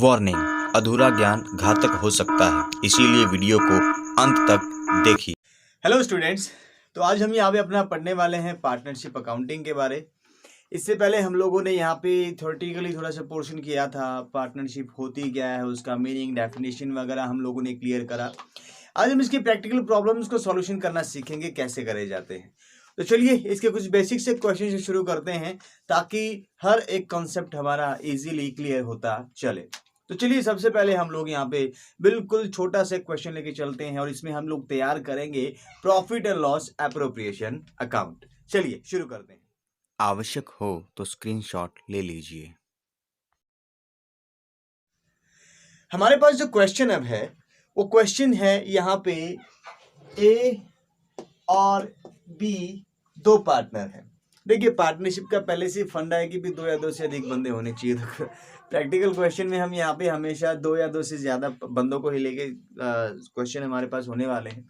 Warning, अधूरा ज्ञान घातक हो सकता है, इसीलिए वीडियो को अंत तक देखिए। हेलो स्टूडेंट्स, तो आज हम यहाँ पे अपना पढ़ने वाले हैं पार्टनरशिप अकाउंटिंग के बारे। इससे पहले हम लोगों ने यहाँ पे थ्योरेटिकली थोड़ा सा पोर्शन किया था, पार्टनरशिप होती क्या है, उसका मीनिंग, डेफिनेशन वगैरह हम लोगों ने क्लियर करा। आज हम इसकी प्रैक्टिकल प्रॉब्लम्स को सॉल्यूशन करना सीखेंगे, कैसे करे जाते हैं। तो चलिए इसके कुछ बेसिक से क्वेश्चन से शुरू करते हैं ताकि हर एक कॉन्सेप्ट हमारा इजीली क्लियर होता चले। तो चलिए सबसे पहले हम लोग यहाँ पे बिल्कुल छोटा सा क्वेश्चन लेके चलते हैं और इसमें हम लोग तैयार करेंगे profit and loss appropriation account. चलिए शुरू करते हैं। आवश्यक हो तो स्क्रीनशॉट ले लीजिए। हमारे पास जो क्वेश्चन अब है वो क्वेश्चन है यहाँ पे ए और बी दो पार्टनर हैं। देखिए पार्टनरशिप का पहले से फंडा है कि भी दो या दो से अधिक बंदे होने चाहिए। तो प्रैक्टिकल क्वेश्चन में हम यहाँ पे हमेशा दो या दो से ज्यादा बंदों को ही लेके क्वेश्चन हमारे पास होने वाले हैं।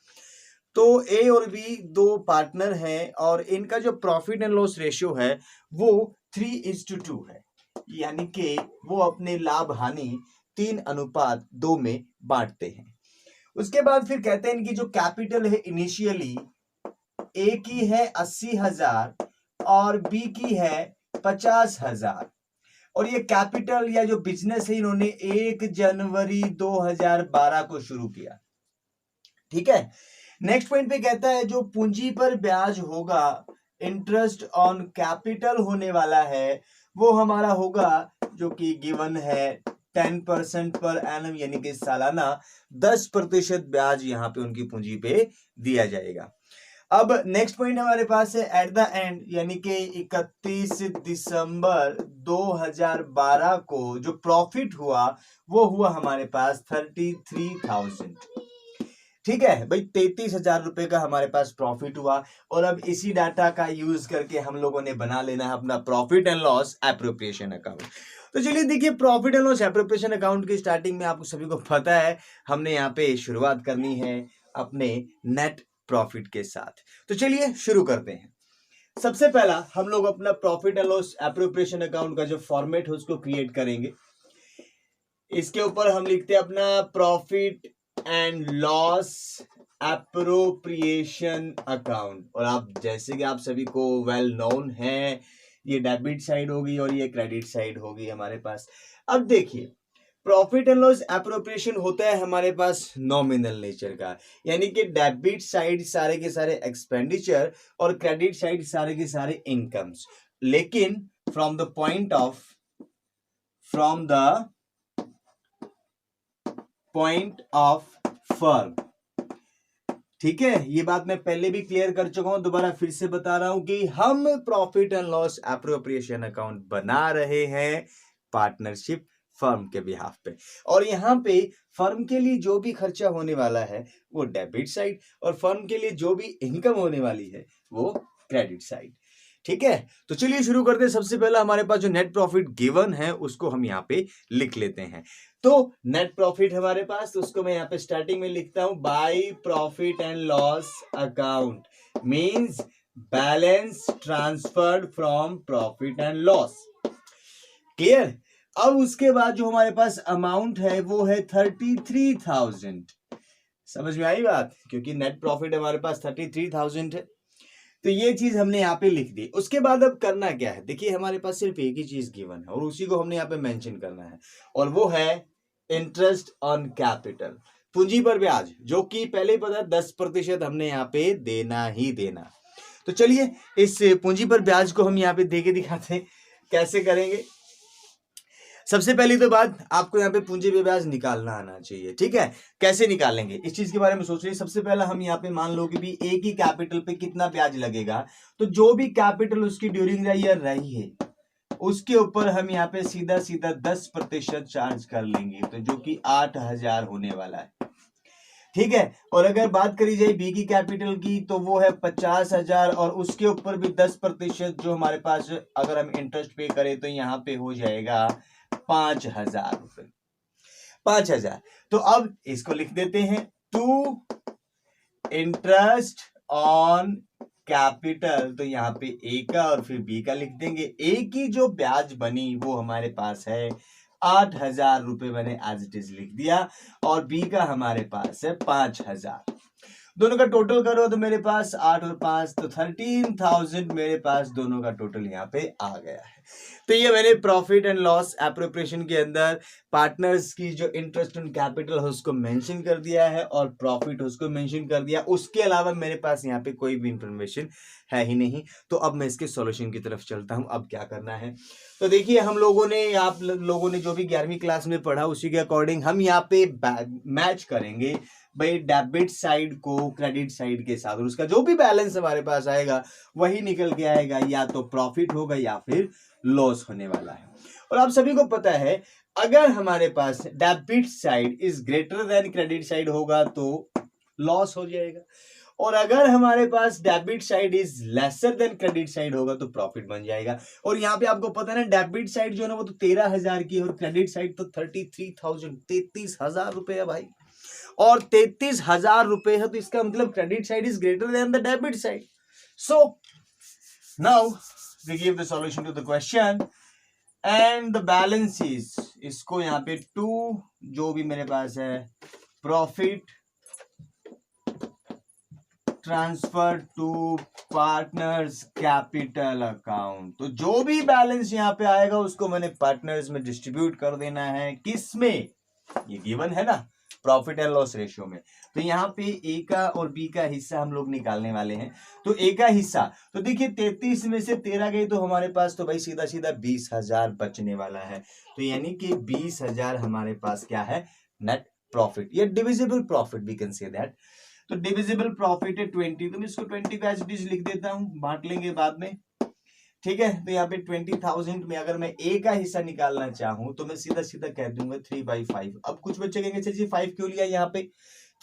तो ए और बी दो पार्टनर हैं और इनका जो प्रॉफिट एंड लॉस रेशियो है वो 3:2 है, यानी कि वो अपने लाभ हानि 3:2 में बांटते हैं। उसके बाद फिर कहते हैं इनकी जो कैपिटल है इनिशियली ए की है 80,000 और बी की है 50,000 और ये कैपिटल या जो बिजनेस है इन्होंने 1 जनवरी 2012 को शुरू किया। ठीक है। नेक्स्ट पॉइंट पे कहता है जो पूंजी पर ब्याज होगा, इंटरेस्ट ऑन कैपिटल होने वाला है, वो हमारा होगा जो कि गिवन है 10% पर एनम, यानी कि सालाना 10% ब्याज यहाँ पे उनकी पूंजी पे दिया जाएगा। अब नेक्स्ट पॉइंट हमारे पास है एट द एंड, यानी कि 31 दिसंबर 2012 को जो प्रॉफिट हुआ वो हुआ हमारे पास 33,000। ठीक है भाई, 33,000 रुपए का हमारे पास प्रॉफिट हुआ और अब इसी डाटा का यूज करके हम लोगों ने बना लेना है अपना profit and loss appropriation account. तो चलिए देखिए, profit and loss appropriation account की स्टार्टिंग में आपको सभी को पता है हमने यहाँ पे शुरुआत करनी है अपने नेट प्रॉफिट के साथ। तो चलिए शुरू करते हैं। सबसे पहला हम लोग अपना profit and loss appropriation account का जो फॉर्मेट है उसको क्रिएट करेंगे। इसके ऊपर हम लिखते हैं अपना profit and loss appropriation account. और आप जैसे कि आप सभी को वेल नोन है, ये डेबिट साइड होगी और ये क्रेडिट साइड होगी हमारे पास। अब देखिए, प्रॉफिट एंड लॉस एप्रोप्रिएशन होता है हमारे पास नॉमिनल नेचर का, यानी कि डेबिट साइड सारे के सारे एक्सपेंडिचर और क्रेडिट साइड सारे के सारे इनकम्स, लेकिन from the point of firm. ठीक है, ये बात मैं पहले भी क्लियर कर चुका हूं, दोबारा फिर से बता रहा हूं कि हम profit and loss appropriation account बना रहे हैं पार्टनरशिप फर्म के बिहाफ पे, और यहाँ पे फर्म के लिए जो भी खर्चा होने वाला है वो डेबिट साइड और फर्म के लिए जो भी इनकम होने वाली है वो क्रेडिट साइड। ठीक है, तो चलिए शुरू करते हैं। सबसे पहला हमारे पास जो नेट प्रॉफिट गिवन है उसको हम यहाँ पे लिख लेते हैं। तो नेट प्रॉफिट हमारे पास, तो उसको मैं यहाँ पे स्टार्टिंग में लिखता हूं, by profit and loss account means balance transferred from profit and loss. Clear. अब उसके बाद जो हमारे पास अमाउंट है वो है 33,000। समझ में आई बात, क्योंकि नेट प्रॉफिट हमारे पास 33,000 है, तो ये चीज हमने यहाँ पे लिख दी। उसके बाद अब करना क्या है, देखिए हमारे पास सिर्फ एक ही चीज गिवन है और उसी को हमने यहाँ पे मेंशन करना है, और वो है इंटरेस्ट ऑन कैपिटल, पूंजी पर ब्याज, जो कि पहले ही पता 10% हमने यहाँ पे देना ही देना। तो चलिए इस पूंजी पर ब्याज को हम यहाँ पे दे के दिखाते हैं कैसे करेंगे। सबसे पहली तो बात, आपको यहाँ पे पूंजी पे ब्याज निकालना आना चाहिए। ठीक है, कैसे निकालेंगे इस चीज के बारे में सोच रहे हैं। सबसे पहला हम यहाँ पे मान लो कि भी एक ही कैपिटल पे कितना ब्याज लगेगा, तो जो भी कैपिटल उसकी ड्यूरिंग द ईयर रही है उसके ऊपर हम यहाँ पे सीधा सीधा 10% चार्ज कर लेंगे, तो जो कि 8,000 होने वाला है। ठीक है, और अगर बात करी जाए बी की कैपिटल की तो वो है 50,000 और उसके ऊपर भी 10% जो हमारे पास अगर हम इंटरेस्ट पे करें तो यहाँ पे हो जाएगा 5,000 रुपए। 5,000। तो अब इसको लिख देते हैं, टू इंटरेस्ट ऑन कैपिटल, तो यहाँ पे ए का और फिर बी का लिख देंगे। ए की जो ब्याज बनी वो हमारे पास है 8,000 रुपए मैंने एज इट इज लिख दिया, और बी का हमारे पास है 5,000। दोनों का टोटल करो तो मेरे पास 8 और 5 तो 13,000 मेरे पास दोनों का टोटल यहाँ पे आ गया है। तो ये मैंने प्रॉफिट एंड लॉस एप्रोप्रिएशन के अंदर पार्टनर्स की जो इंटरेस्ट ऑन कैपिटल है उसको मेंशन कर दिया है और प्रॉफिट उसको मेंशन कर दिया। उसके अलावा मेरे पास यहाँ पे कोई भी इंफॉर्मेशन है ही नहीं। तो अब मैं इसके सॉल्यूशन की तरफ चलता हूँ। अब क्या करना है, तो देखिए हम लोगों ने, आप लोगों ने जो भी 11वीं क्लास में पढ़ा उसी के अकॉर्डिंग हम यहाँ पे मैच करेंगे भाई डेबिट साइड को क्रेडिट साइड के साथ, और उसका जो भी बैलेंस हमारे पास आएगा वही निकल के आएगा, या तो प्रॉफिट होगा या फिर लॉस होने वाला है। और आप सभी को पता है अगर हमारे पास debit side is greater than credit side होगा तो लॉस हो जाएगा, और अगर हमारे पास debit side is lesser than credit side होगा तो प्रॉफिट बन जाएगा। और यहाँ पे आपको पता है ना डेबिट साइड जो है ना वो तो 13,000 की है और क्रेडिट साइड तो 33,000 33,000 रुपए है भाई, और 33,000 रुपए है, तो इसका मतलब credit side is greater than the debit side. So now we give the solution to the question and the balance is, इसको यहाँ पे 2 जो भी मेरे पास है profit transfer to partners capital account. तो जो भी बैलेंस यहाँ पे आएगा उसको मैंने पार्टनर्स में डिस्ट्रीब्यूट कर देना है, किसमें, ये गिवन है ना प्रॉफिट एंड लॉस रेशियो में। तो यहाँ पे ए का और बी का हिस्सा हम लोग निकालने वाले हैं। तो ए का हिस्सा तो देखिए 33 में से 13 गई तो हमारे पास तो भाई सीधा सीधा 20,000 बचने वाला है। तो यानी कि 20,000 हमारे पास क्या है, नेट प्रॉफिट, ये divisible profit we can say that. तो डिविजिबल प्रॉफिट है 20, तो मैं इसको 20 का एज इट इज लिख देता हूँ, बांट लेंगे बाद में, ठीक है। तो यहाँ पे 20,000 में अगर मैं ए का हिस्सा निकालना चाहूं तो मैं सीधा सीधा कह दूंगा 3/5। अब कुछ बच्चे कहेंगे जी 5 क्यों लिया, यहाँ पे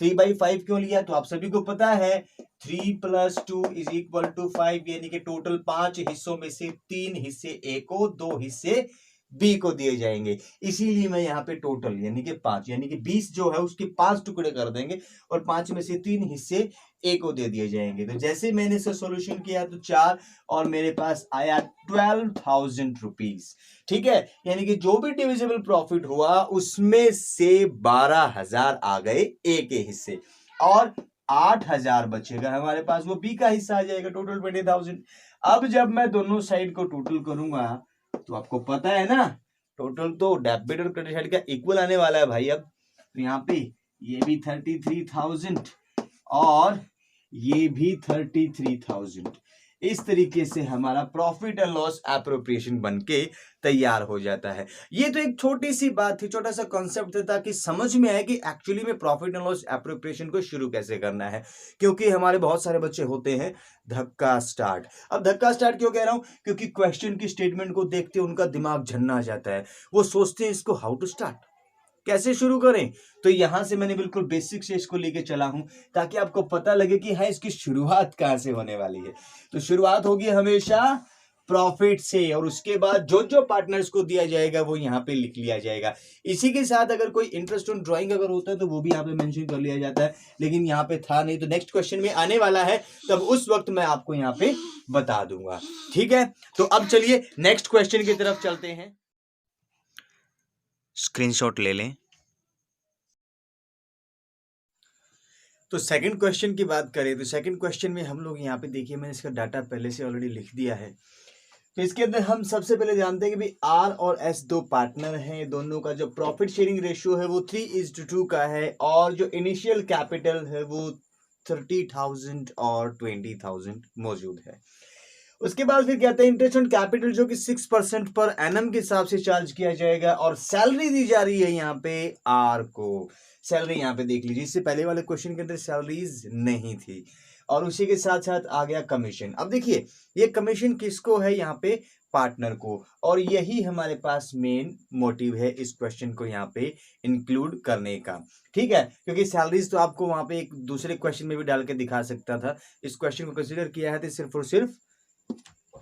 3/5 क्यों लिया, तो आप सभी को पता है 3 + 2 = 5, यानी कि टोटल 5 हिस्सों में से 3 हिस्से ए को, 2 हिस्से बी को दिए जाएंगे। इसीलिए मैं यहाँ पे टोटल यानी कि 5 यानी कि 20 जो है उसके 5 टुकड़े कर देंगे और 5 में से 3 हिस्से ए को दे दिए जाएंगे। तो जैसे मैंने इसे सॉल्यूशन किया तो 4 और मेरे पास आया 12,000 रुपीज, ठीक है। यानी कि जो भी डिविजिबल प्रॉफिट हुआ उसमें से 12,000 आ गए ए के हिस्से और 8,000 बचेगा हमारे पास, वो बी का हिस्सा आ जाएगा, टोटल 20,000। अब जब मैं दोनों साइड को टोटल करूंगा तो आपको पता है ना टोटल तो डेबिट और क्रेडिट साइड का इक्वल आने वाला है भाई। अब तो यहाँ पे ये भी 33,000 और ये भी 33,000, इस तरीके से हमारा प्रॉफिट एंड लॉस एप्रोप्रिएशन बनके तैयार हो जाता है। ये तो एक छोटी सी बात थी, छोटा सा कॉन्सेप्ट था ताकि समझ में आए कि एक्चुअली में प्रॉफिट एंड लॉस एप्रोप्रिएशन को शुरू कैसे करना है। क्योंकि हमारे बहुत सारे बच्चे होते हैं धक्का स्टार्ट। अब धक्का स्टार्ट क्यों कह रहा हूं, क्योंकि क्वेश्चन की स्टेटमेंट को देखते उनका दिमाग झन्ना आ जाता है, वो सोचते हैं इसको हाउ टू स्टार्ट, कैसे शुरू करें। तो यहां से मैंने बिल्कुल बेसिक से इसको लेके चला हूं ताकि आपको पता लगे कि हाँ इसकी शुरुआत कहां से होने वाली है। तो शुरुआत होगी हमेशा प्रॉफिट से और उसके बाद जो जो पार्टनर्स को दिया जाएगा वो यहाँ पे लिख लिया जाएगा। इसी के साथ अगर कोई इंटरेस्ट ऑन ड्राइंग अगर होता है तो वो भी यहाँ पे मेंशन कर लिया जाता है, लेकिन यहाँ पे था नहीं, तो नेक्स्ट क्वेश्चन में आने वाला है तब उस वक्त मैं आपको यहाँ पे बता दूंगा, ठीक है। तो अब चलिए नेक्स्ट क्वेश्चन की तरफ चलते हैं। स्क्रीनशॉट ले लें। तो सेकंड क्वेश्चन की बात करें तो सेकंड क्वेश्चन में हम लोग यहाँ पे देखिए मैंने इसका डाटा पहले से ऑलरेडी लिख दिया है। तो इसके अंदर हम सबसे पहले जानते हैं कि भाई आर और एस दो पार्टनर हैं, दोनों का जो प्रॉफिट शेयरिंग रेशियो है वो 3:2 का है और जो इनिशियल कैपिटल है वो 30,000 और 20,000 मौजूद है। उसके बाद फिर कहते हैं इंटरेस्ट ऑन कैपिटल जो कि 6% पर एनम के हिसाब से चार्ज किया जाएगा और सैलरी दी जा रही है यहाँ पे आर को। सैलरी यहाँ पे देख लीजिए, इससे पहले वाले क्वेश्चन के अंदर सैलरीज नहीं थी और उसी के साथ साथ आ गया कमीशन। अब देखिए ये कमीशन किसको है, यहाँ पे पार्टनर को, और यही हमारे पास मेन मोटिव है इस क्वेश्चन को यहाँ पे इंक्लूड करने का, ठीक है। क्योंकि सैलरीज तो आपको वहां पे एक दूसरे क्वेश्चन में भी डाल के दिखा सकता था, इस क्वेश्चन को कंसिडर किया है तो सिर्फ और सिर्फ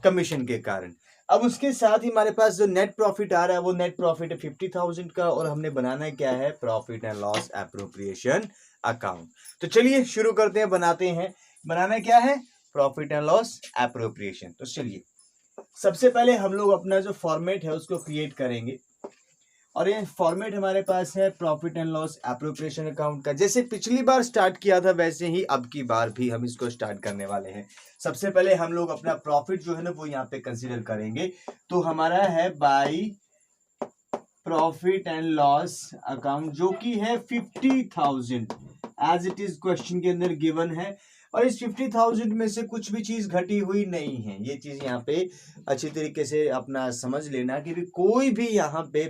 कमीशन के कारण। अब उसके साथ ही हमारे पास जो नेट प्रॉफिट आ रहा है वो नेट प्रॉफिट है 50,000 का और हमने बनाना है क्या है, profit and loss appropriation account. तो चलिए शुरू करते हैं, बनाते हैं। बनाना क्या है, प्रॉफिट एंड लॉस एप्रोप्रिएशन। तो चलिए सबसे पहले हम लोग अपना जो फॉर्मेट है उसको क्रिएट करेंगे और ये फॉर्मेट हमारे पास है profit and loss appropriation account का। जैसे पिछली बार स्टार्ट किया था वैसे ही अब की बार भी हम इसको स्टार्ट करने वाले हैं। सबसे पहले हम लोग अपना प्रॉफिट जो है ना वो यहाँ पे कंसीडर करेंगे। तो हमारा है by profit and loss account जो कि है 50,000 एज इट इज क्वेश्चन के अंदर गिवन है। और इस 50,000 में से कुछ भी चीज घटी हुई नहीं है। ये चीज यहाँ पे अच्छी तरीके से अपना समझ लेना कि भी कोई भी यहाँ पे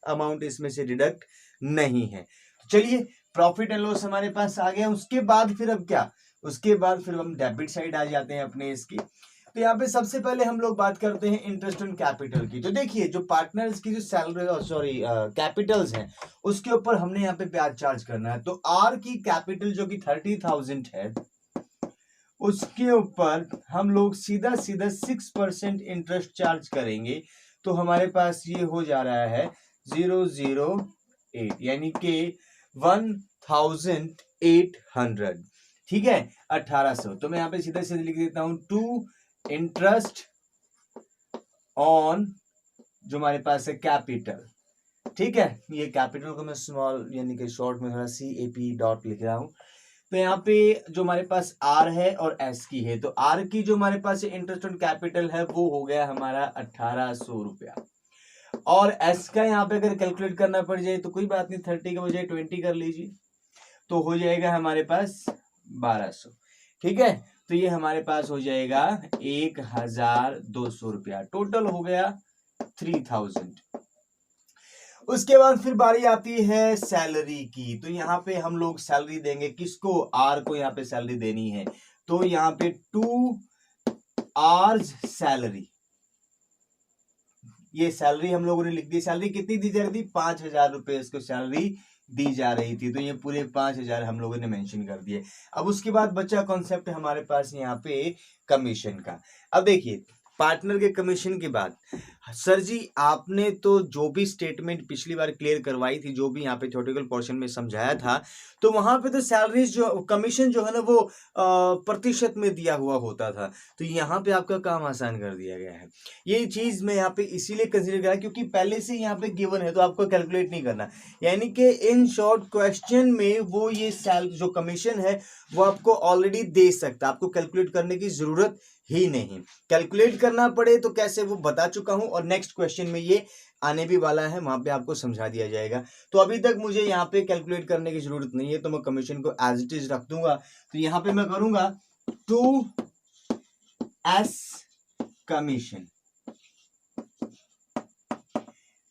अमाउंट इसमें से डिडक्ट नहीं है। चलिए प्रॉफिट एंड लॉस हमारे पास आ गया। उसके बाद फिर अब क्या, उसके बाद फिर हम डेबिट साइड आ जाते हैं अपने इसकी। तो यहाँ पे सबसे पहले हम लोग बात करते हैं इंटरेस्ट ऑन कैपिटल की। तो देखिए जो पार्टनर्स की जो सैलरी कैपिटल्स हैं उसके ऊपर हमने यहाँ पे ब्याज चार्ज करना है। तो आर की कैपिटल जो कि 30,000 है उसके ऊपर हम लोग सीधा सीधा 6% इंटरेस्ट चार्ज करेंगे। तो हमारे पास ये हो जा रहा है 008 यानी कि 1,800। ठीक है 1800। तो मैं यहाँ पे सीधा सीधा लिख देता हूं टू इंटरेस्ट ऑन जो हमारे पास है कैपिटल। ठीक है ये कैपिटल को मैं स्मॉल यानी कि शॉर्ट में थोड़ा CAP डॉट लिख रहा हूं। तो यहाँ पे जो हमारे पास आर है और एस की है। तो आर की जो हमारे पास इंटरेस्ट ऑन कैपिटल है वो हो गया हमारा 1800 रुपया। और एस का यहाँ पे अगर कैलकुलेट करना पड़ जाए तो कोई बात नहीं 30 के बजाय 20 कर लीजिए तो हो जाएगा हमारे पास 1200। ठीक है तो ये हमारे पास हो जाएगा 1,200 रुपया। टोटल हो गया 3,000। उसके बाद फिर बारी आती है सैलरी की। तो यहाँ पे हम लोग सैलरी देंगे किसको, आर को यहाँ पे सैलरी देनी है। तो यहाँ पे 2 आवर्स सैलरी, ये सैलरी हम लोगों ने लिख दी। सैलरी कितनी दी जा रही थी 5,000 रुपए इसको सैलरी दी जा रही थी। तो ये पूरे 5,000 हम लोगों ने मेंशन कर दिए। अब उसके बाद बचा कॉन्सेप्ट हमारे पास यहाँ पे कमीशन का। अब देखिए पार्टनर के कमीशन के बाद सर जी आपने तो जो भी स्टेटमेंट पिछली बार क्लियर करवाई थी, जो भी यहाँ पे थ्योरेटिकल पोर्शन में समझाया था, तो वहां पे तो सैलरीज जो कमीशन जो है ना वो प्रतिशत में दिया हुआ होता था। तो यहाँ पे आपका काम आसान कर दिया गया है। ये चीज मैं यहाँ पे इसीलिए कंसिडर करा क्योंकि पहले से यहाँ पे गिवन है तो आपको कैलकुलेट नहीं करना। यानी कि इन शॉर्ट क्वेश्चन में वो ये जो कमीशन है वो आपको ऑलरेडी दे सकता है, आपको कैलकुलेट करने की जरूरत ही नहीं। कैलकुलेट करना पड़े तो कैसे वो बता चुका हूं और नेक्स्ट क्वेश्चन में ये आने भी वाला है, वहां पे आपको समझा दिया जाएगा। तो अभी तक मुझे यहाँ पे कैलकुलेट करने की जरूरत नहीं है तो मैं कमीशन को एज इट इज रख दूंगा। तो यहाँ पे मैं करूंगा 2S कमीशन।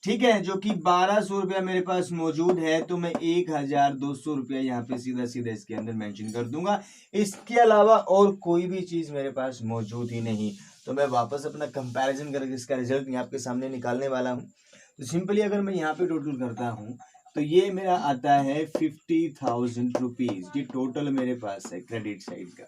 ठीक है जो कि 1,200 रुपया मेरे पास मौजूद है तो मैं 1,200 रुपया यहाँ पे सीधा सीधा इसके अंदर मेंशन कर दूंगा। इसके अलावा और कोई भी चीज मेरे पास मौजूद ही नहीं। तो मैं वापस अपना कंपैरिजन करके इसका रिजल्ट यहाँ आपके सामने निकालने वाला हूँ। तो सिंपली अगर मैं यहाँ पे टोटल करता हूँ तो ये मेरा आता है 50,000 रुपीज। ये टोटल मेरे पास है क्रेडिट साइड का।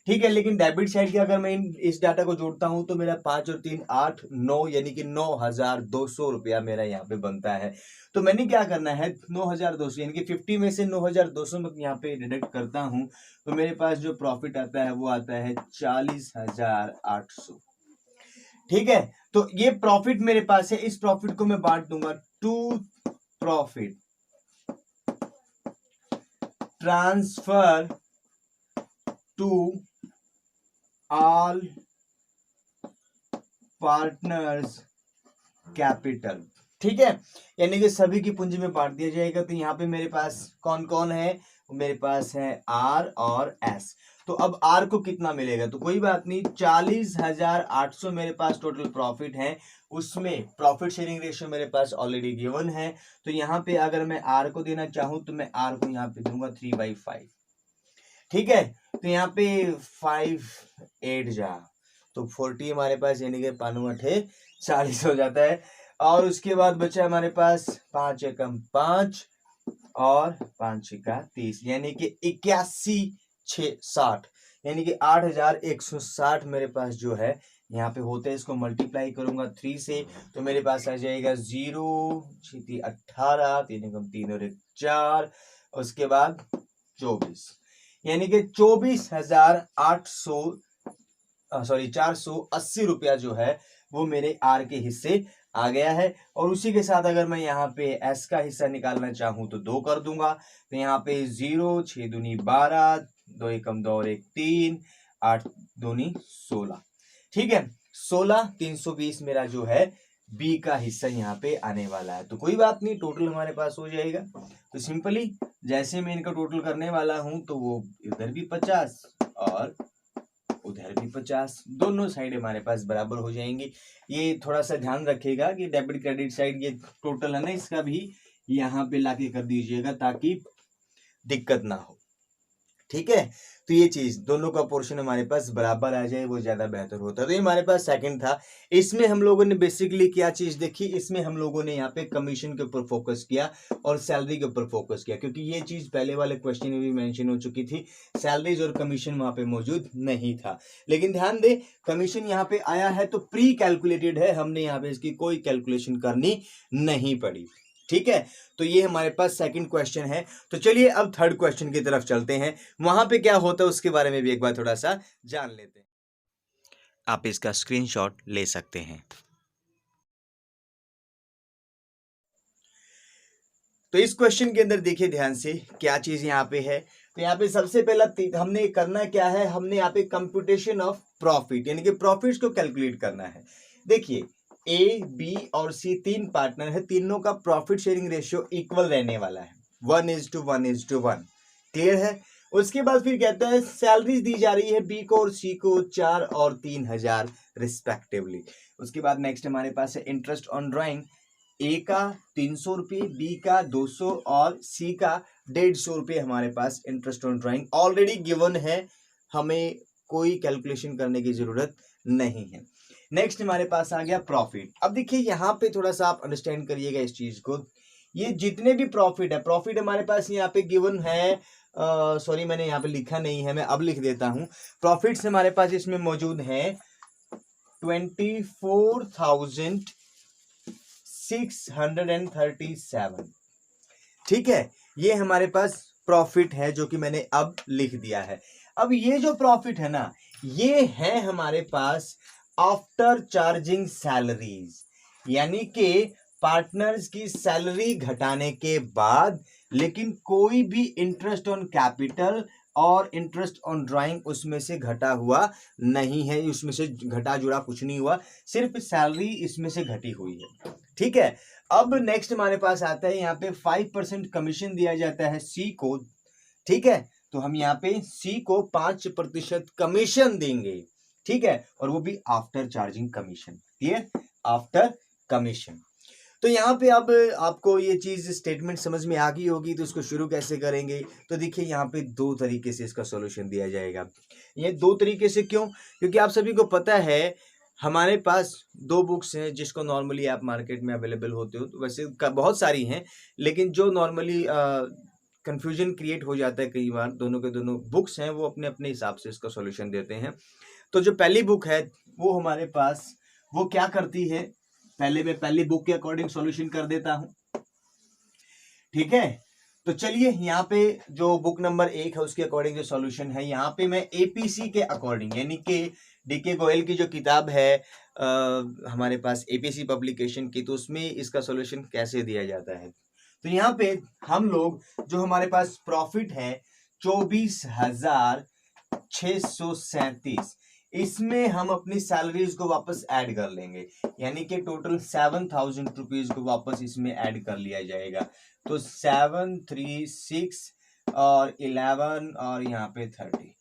ठीक है लेकिन डेबिट साइड का अगर मैं इस डाटा को जोड़ता हूं तो मेरा 5 और 3 8 9 यानी कि 9,200 रुपया मेरा यहाँ पे बनता है। तो मैंने क्या करना है 9,200 यानी कि 50 में से 9,200 में यहाँ पे डिडक्ट करता हूं तो मेरे पास जो प्रॉफिट आता है वो आता है 40,800। ठीक है तो ये प्रॉफिट मेरे पास है। इस प्रॉफिट को मैं बांट दूंगा to profit transfer to all partners capital. ठीक है यानी कि सभी की पूंजी में बांट दिया जाएगा। तो यहाँ पे मेरे पास कौन कौन है, मेरे पास है आर और एस। तो अब आर को कितना मिलेगा तो कोई बात नहीं 40,800 मेरे पास टोटल प्रॉफिट है। उसमें प्रॉफिट शेयरिंग रेशियो मेरे पास ऑलरेडी गिवन है। तो यहाँ पे अगर मैं आर को देना चाहूं तो मैं आर को यहाँ पे दूंगा 3/5। ठीक है तो यहाँ पे 5 8 जा तो 40 हमारे पास यानी कि 5 8 40 हो जाता है। और उसके बाद बचा हमारे पास 5 एकम 5 और 5 छिका 30 यानी कि 81,660 यानी कि 8,160 मेरे पास जो है यहाँ पे होते हैं। इसको मल्टीप्लाई करूंगा 3 से तो मेरे पास आ जाएगा 0 6 18 3 और 1 4 उसके बाद 24 यानी कि 480 रुपया जो है वो मेरे आर के हिस्से आ गया है। और उसी के साथ अगर मैं यहाँ पे एस का हिस्सा निकालना चाहूं तो 2 कर दूंगा। तो यहाँ पे 0, 6 दूनी 12, 2 एकम 2 और 1 3, 8 दूनी 16। ठीक है, 16 320 मेरा जो है बी का हिस्सा यहाँ पे आने वाला है। तो कोई बात नहीं, टोटल हमारे पास हो जाएगा। तो सिंपली जैसे मैं इनका टोटल करने वाला हूं तो वो इधर भी 50 और उधर भी 50, दोनों साइड हमारे पास बराबर हो जाएंगी। ये थोड़ा सा ध्यान रखिएगा कि डेबिट क्रेडिट साइड ये टोटल है ना, इसका भी यहाँ पे लाके कर दीजिएगा ताकि दिक्कत ना हो। ठीक है, तो ये चीज दोनों का पोर्शन हमारे पास बराबर आ जाए वो ज्यादा बेहतर होता है। तो ये हमारे पास सेकंड था। इसमें हम लोगों ने बेसिकली क्या चीज देखी, इसमें हम लोगों ने यहाँ पे कमीशन के ऊपर फोकस किया और सैलरी के ऊपर फोकस किया, क्योंकि ये चीज पहले वाले क्वेश्चन में भी मेंशन हो चुकी थी, सैलरीज और कमीशन वहां पे मौजूद नहीं था। लेकिन ध्यान दे, कमीशन यहाँ पे आया है तो प्री कैलकुलेटेड है, हमने यहाँ पे इसकी कोई कैलकुलेशन करनी नहीं पड़ी। ठीक है, तो ये हमारे पास सेकंड क्वेश्चन है। तो चलिए अब थर्ड क्वेश्चन की तरफ चलते हैं, वहां पे क्या होता है उसके बारे में भी एक बार थोड़ा सा जान लेते हैं। आप इसका स्क्रीनशॉट ले सकते हैं। तो इस क्वेश्चन के अंदर देखिए ध्यान से क्या चीज यहाँ पे है। तो यहाँ पे सबसे पहला हमने करना क्या है, हमने यहाँ पे कंप्यूटेशन ऑफ प्रॉफिट यानी कि प्रॉफिट्स को कैलकुलेट करना है। देखिए ए बी और सी तीन पार्टनर है, तीनों का प्रॉफिट शेयरिंग रेशियो इक्वल रहने वाला है, 1:1:1। क्लियर है। उसके बाद फिर कहता है सैलरीज दी जा रही है बी को और सी को 4 और 3,000 रिस्पेक्टिवली। उसके बाद नेक्स्ट हमारे पास है इंटरेस्ट ऑन ड्राइंग, ए का 300 रुपये, बी का 200 और सी का 150 रुपये हमारे पास interest on drawing already given है, हमें कोई कैलकुलेशन करने की जरूरत नहीं है। नेक्स्ट हमारे पास आ गया प्रॉफिट। अब देखिए यहाँ पे थोड़ा सा आप अंडरस्टैंड करिएगा इस चीज को, ये जितने भी प्रॉफिट है, प्रॉफिट हमारे पास यहाँ पे गिवन है, सॉरी मैंने यहाँ पे लिखा नहीं है, मैं अब लिख देता हूँ। प्रॉफिट्स हमारे पास इसमें मौजूद है 24,637। ठीक है, ये हमारे पास प्रॉफिट है जो कि मैंने अब लिख दिया है। अब ये जो प्रॉफिट है ना, ये है हमारे पास आफ्टर चार्जिंग सैलरीज, यानी कि पार्टनर्स की सैलरी घटाने के बाद, लेकिन कोई भी इंटरेस्ट ऑन कैपिटल और इंटरेस्ट ऑन ड्राइंग उसमें से घटा हुआ नहीं है, उसमें से घटा जुड़ा कुछ नहीं हुआ, सिर्फ सैलरी इसमें से घटी हुई है। ठीक है, अब नेक्स्ट हमारे पास आता है यहाँ पे 5% कमीशन दिया जाता है सी को। ठीक है, तो हम यहाँ पे सी को 5% कमीशन देंगे। ठीक है, और वो भी after charging commission. Clear, after commission. तो यहाँ पे अब आपको ये चीज स्टेटमेंट समझ में आ गई होगी, तो इसको शुरू कैसे करेंगे। तो देखिए यहाँ पे दो तरीके से इसका सॉल्यूशन दिया जाएगा। ये दो तरीके से क्यों, क्योंकि आप सभी को पता है हमारे पास दो बुक्स हैं जिसको नॉर्मली आप मार्केट में अवेलेबल होते हो, तो वैसे बहुत सारी हैं, लेकिन जो नॉर्मली कंफ्यूजन क्रिएट हो जाता है कई बार, दोनों के दोनों बुक्स हैं वो अपने अपने हिसाब से इसका सॉल्यूशन देते हैं। तो जो पहली बुक है वो हमारे पास वो क्या करती है, पहले मैं पहली बुक के अकॉर्डिंग सॉल्यूशन कर देता हूं। ठीक है, तो चलिए यहाँ पे जो बुक नंबर 1 है उसके अकॉर्डिंग जो सॉल्यूशन है, यहाँ पे मैं एपीसी के अकॉर्डिंग यानी कि डीके गोयल की जो किताब है हमारे पास एपीसी पब्लिकेशन की, तो उसमें इसका सॉल्यूशन कैसे दिया जाता है। तो यहाँ पे हम लोग जो हमारे पास प्रॉफिट है 24,637, इसमें हम अपनी सैलरीज को वापस ऐड कर लेंगे, यानी कि टोटल 7,000 रुपीज को वापस इसमें ऐड कर लिया जाएगा। तो 7, 3, 6 और 11 और यहाँ पे 30,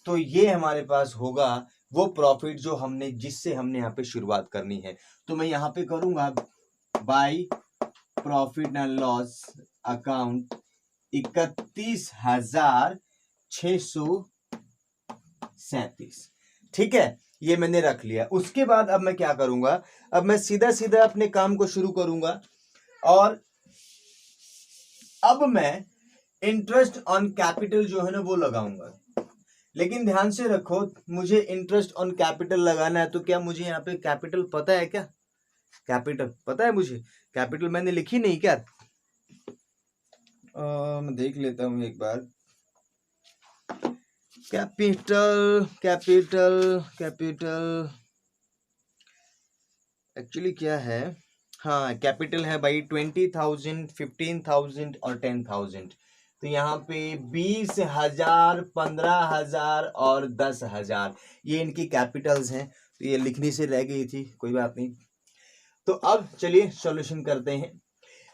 तो ये हमारे पास होगा वो प्रॉफिट जो हमने जिससे हमने यहाँ पे शुरुआत करनी है। तो मैं यहाँ पे करूंगा by profit and loss account 31,637। ठीक है, ये मैंने रख लिया। उसके बाद अब मैं क्या करूंगा, अब मैं सीधा सीधा अपने काम को शुरू करूंगा और अब मैं इंटरेस्ट ऑन कैपिटल जो है ना वो लगाऊंगा। लेकिन ध्यान से रखो, मुझे इंटरेस्ट ऑन कैपिटल लगाना है, तो क्या मुझे यहाँ पे कैपिटल पता है क्या, कैपिटल पता है मुझे, कैपिटल मैंने लिखी नहीं क्या, मैं देख लेता हूं एक बार। कैपिटल कैपिटल कैपिटल एक्चुअली क्या है, हाँ कैपिटल है भाई 20,000, 15,000 और 10,000। तो यहाँ पे 20,000, 15,000 और 10,000 ये इनकी कैपिटल्स हैं। तो ये लिखनी से रह गई थी, कोई बात नहीं। तो अब चलिए सॉल्यूशन करते हैं।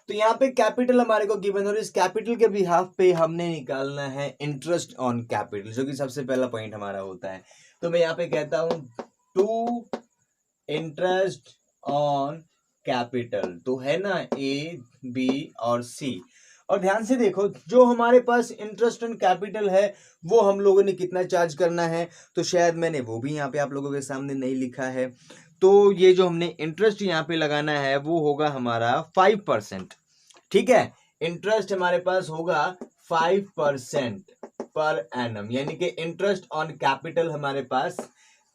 तो यहाँ पे कैपिटल हमारे को गिवन और इस कैपिटल के बिहाफ पे हमने निकालना है इंटरेस्ट ऑन कैपिटल, जो कि सबसे पहला पॉइंट हमारा होता है। तो मैं यहाँ पे कहता हूं टू इंटरेस्ट ऑन कैपिटल, तो है ना ए बी और सी। और ध्यान से देखो, जो हमारे पास इंटरेस्ट ऑन कैपिटल है वो हम लोगों ने कितना चार्ज करना है, तो शायद मैंने वो भी यहाँ पे आप लोगों के सामने नहीं लिखा है। तो ये जो हमने इंटरेस्ट यहाँ पे लगाना है वो होगा हमारा 5%। ठीक है, इंटरेस्ट हमारे पास होगा 5% पर एनम, यानी कि इंटरेस्ट ऑन कैपिटल हमारे पास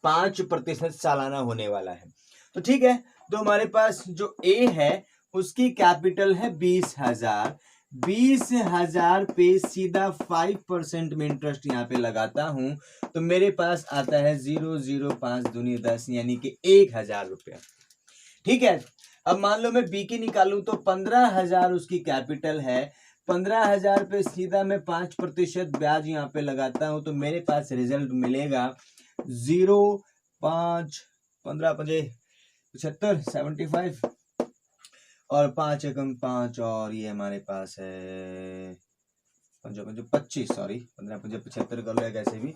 5% सालाना होने वाला है। तो ठीक है, तो हमारे पास जो ए है उसकी कैपिटल है 20,000। 20,000 पे सीधा 5% में इंटरेस्ट यहाँ पे लगाता हूं तो मेरे पास आता है 0.05 दूनी 10, यानी कि 1,000 रुपया। ठीक है, अब मान लो मैं बी की निकालूं तो 15,000 उसकी कैपिटल है। 15,000 पे सीधा मैं 5% ब्याज यहाँ पे लगाता हूं तो मेरे पास रिजल्ट मिलेगा 0.5, 15 75, 75 और 5 एकम 5 और ये हमारे पास है 25, सॉरी 15 75 कर लो कैसे भी।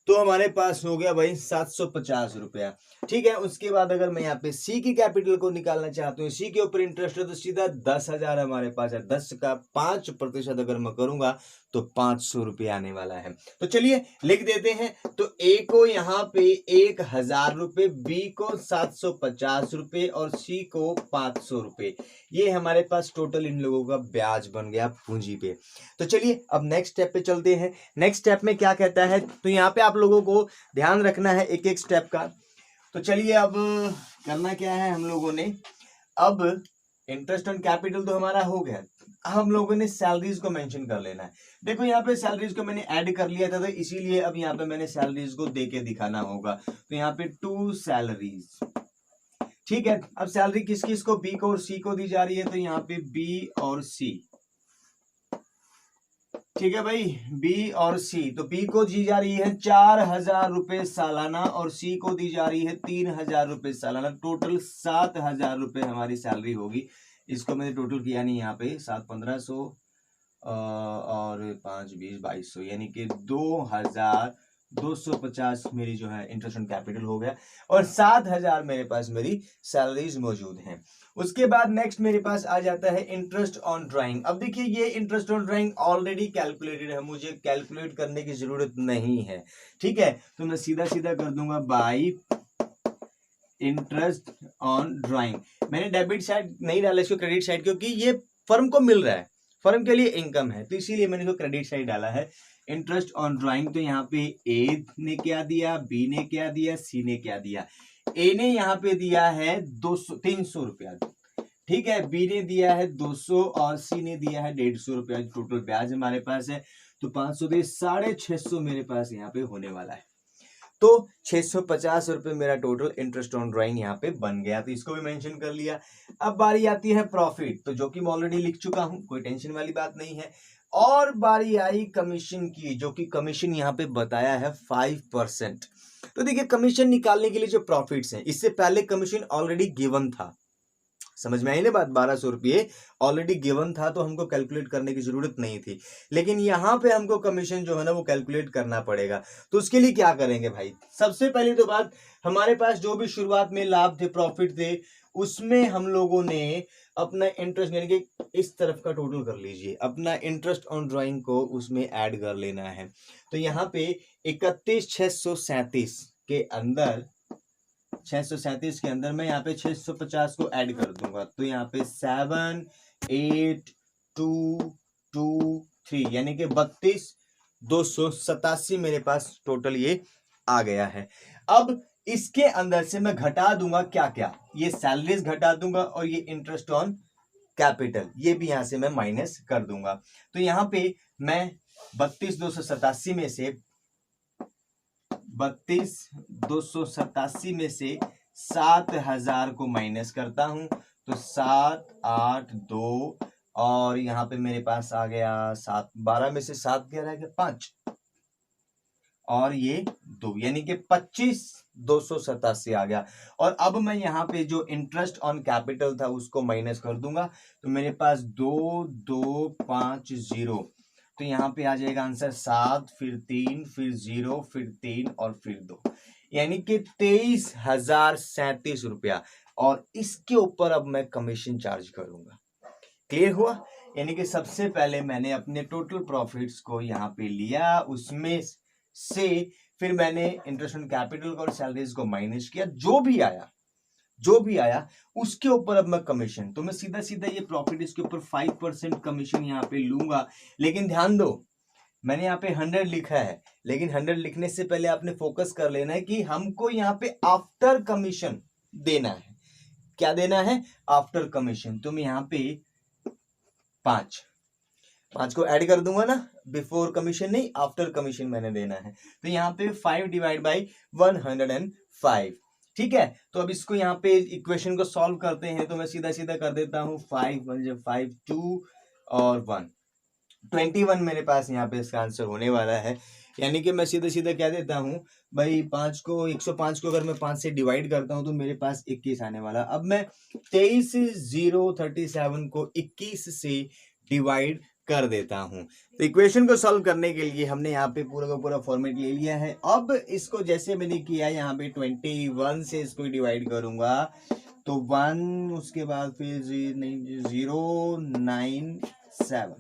तो हमारे पास हो गया भाई 750 रुपया। ठीक है, उसके बाद अगर मैं यहाँ पे सी की कैपिटल को निकालना चाहता हूँ, सी के ऊपर इंटरेस्ट है तो सीधा 10,000 हमारे पास है। 10 का 5% अगर मैं करूंगा तो 500 रुपये आने वाला है। तो चलिए लिख देते हैं। तो ए को यहाँ पे 1,000 रुपये, बी को 750 रुपये और सी को 500 रुपये। ये हमारे पास टोटल इन लोगों का ब्याज बन गया पूंजी पे। तो चलिए अब नेक्स्ट स्टेप पे चलते हैं। नेक्स्ट स्टेप में क्या कहता है, तो यहाँ पे आप लोगों को ध्यान रखना है एक एक स्टेप का। तो चलिए अब करना क्या है हम लोगों ने, अब इंटरेस्ट ऑन कैपिटल तो हमारा हो गया, हम लोगों ने सैलरीज को मेंशन कर लेना है। देखो यहाँ पे सैलरीज को मैंने ऐड कर लिया था तो इसीलिए अब यहाँ पे मैंने सैलरीज को दे के दिखाना होगा। तो यहाँ पे 2 सैलरीज। ठीक है, अब सैलरी किस किस को, बी को और सी को दी जा रही है, तो यहाँ पे बी और सी। ठीक है भाई, बी और सी। तो बी को दी जा रही है 4,000 रुपए सालाना और सी को दी जा रही है 3,000 रुपए सालाना। टोटल 7,000 रुपए हमारी सैलरी होगी। इसको मैंने टोटल किया नहीं, यहाँ पे 7 1500 और 5 20 2200, यानी कि 2,250 मेरी जो है इंटरेस्ट ऑन कैपिटल हो गया और 7,000 मेरे पास मेरी सैलरीज मौजूद हैं। उसके बाद नेक्स्ट मेरे पास आ जाता है इंटरेस्ट ऑन ड्राइंग। अब देखिए ये interest on drawing already calculated है, मुझे कैलकुलेट करने की जरूरत नहीं है। ठीक है, तो मैं सीधा सीधा कर दूंगा बाई इंटरेस्ट ऑन ड्राइंग। मैंने डेबिट साइड नहीं डाला इसको, क्रेडिट साइड, क्योंकि ये फर्म को मिल रहा है, फर्म के लिए इनकम है, तो इसीलिए मैंने इसको क्रेडिट साइड डाला है। इंटरेस्ट ऑन ड्राइंग, तो यहाँ पे ए ने क्या दिया, बी ने क्या दिया, सी ने क्या दिया। ए ने यहाँ पे दिया है 300 रुपया। ठीक है, बी ने दिया है 200 और सी ने दिया है 150 रुपया। टोटल ब्याज हमारे पास है तो 500 दे 650 मेरे पास यहाँ पे होने वाला है। तो 650 रुपये मेरा टोटल इंटरेस्ट ऑन ड्राइंग यहाँ पे बन गया, तो इसको भी मेंशन कर लिया। अब बारी आती है प्रॉफिट, तो जो कि मैं ऑलरेडी लिख चुका हूं, कोई टेंशन वाली बात नहीं है। और बारी आई कमीशन की, जो कि कमीशन यहाँ पे बताया है 5%। तो देखिए कमीशन निकालने के लिए जो प्रॉफिट्स हैं, इससे पहले कमीशन ऑलरेडी गिवन था, समझ में आई ना बात। 1,200 रुपये ऑलरेडी गिवन था तो हमको कैलकुलेट करने की जरूरत नहीं थी, लेकिन यहाँ पे हमको कमीशन जो है ना वो कैलकुलेट करना पड़ेगा। तो उसके लिए क्या करेंगे भाई, सबसे पहली तो बात, हमारे पास जो भी शुरुआत में लाभ थे, प्रॉफिट थे, उसमें हम लोगों ने अपना इंटरेस्ट, यानी कि इस तरफ का टोटल कर लीजिए, अपना इंटरेस्ट ऑन ड्राइंग को उसमें ऐड कर लेना है। तो यहाँ पे 31,637 के अंदर 637 के अंदर मैं यहाँ पे 650 को ऐड कर दूंगा। तो यहाँ पे 7 8 2 2 3, यानी कि 32,287 मेरे पास टोटल ये आ गया है। अब इसके अंदर से मैं घटा दूंगा क्या क्या, ये सैलरीज घटा दूंगा और ये इंटरेस्ट ऑन कैपिटल ये भी यहां से मैं माइनस कर दूंगा। तो यहाँ पे मैं 32,287 में से 32,287 में से 7,000 को माइनस करता हूं तो 7 8 2 और यहाँ पे मेरे पास आ गया 7, 12 में से 7 क्या रह गया 5 और ये 2, यानी कि 25,287 आ गया। और अब मैं यहाँ पे जो इंटरेस्ट ऑन कैपिटल था उसको माइनस कर दूंगा, तो मेरे पास 2250, तो यहाँ पे आ जाएगा आंसर 7 फिर 3 फिर 0 फिर 3 और फिर 2, यानी कि 23,037 रुपया। और इसके ऊपर अब मैं कमीशन चार्ज करूंगा। क्लियर हुआ? यानी कि सबसे पहले मैंने अपने टोटल प्रॉफिट्स को यहाँ पे लिया, उसमें से फिर मैंने इंटरेस्ट ऑन कैपिटल और सैलरीज को माइनस किया, जो भी आया उसके ऊपर अब मैं कमीशन, तो मैं सीधा सीधा ये प्रॉफिट इसके ऊपर 5% कमीशन यहाँ पे लूंगा। लेकिन ध्यान दो, मैंने यहाँ पे 100 लिखा है, लेकिन 100 लिखने से पहले आपने फोकस कर लेना है कि हमको यहाँ पे आफ्टर कमीशन देना है। क्या देना है? After commission. तो मैं यहाँ पे 5 को ऐड कर दूंगा ना, बिफोर कमीशन नहीं, आफ्टर कमीशन मैंने देना है। तो यहाँ पे 5 डिवाइड बाई 105, ठीक है। तो अब इसको यहाँ पे इक्वेशन को सॉल्व करते हैं, तो मैं सीधा सीधा कर देता हूँ 5 5 2 और 1 21 मेरे पास यहाँ पे इसका आंसर होने वाला है। यानी कि मैं सीधा सीधा क्या देता हूँ भाई, 105 को अगर मैं 5 से डिवाइड करता हूँ तो मेरे पास 21 आने वाला। अब मैं 23,037 को 21 से डिवाइड कर देता हूं। तो इक्वेशन को सॉल्व करने के लिए हमने यहाँ पे पूरा का पूरा फॉर्मेट ले लिया है। अब इसको जैसे मैंने किया यहाँ पे 21 से इसको डिवाइड करूंगा, तो 1 उसके बाद फिर 097,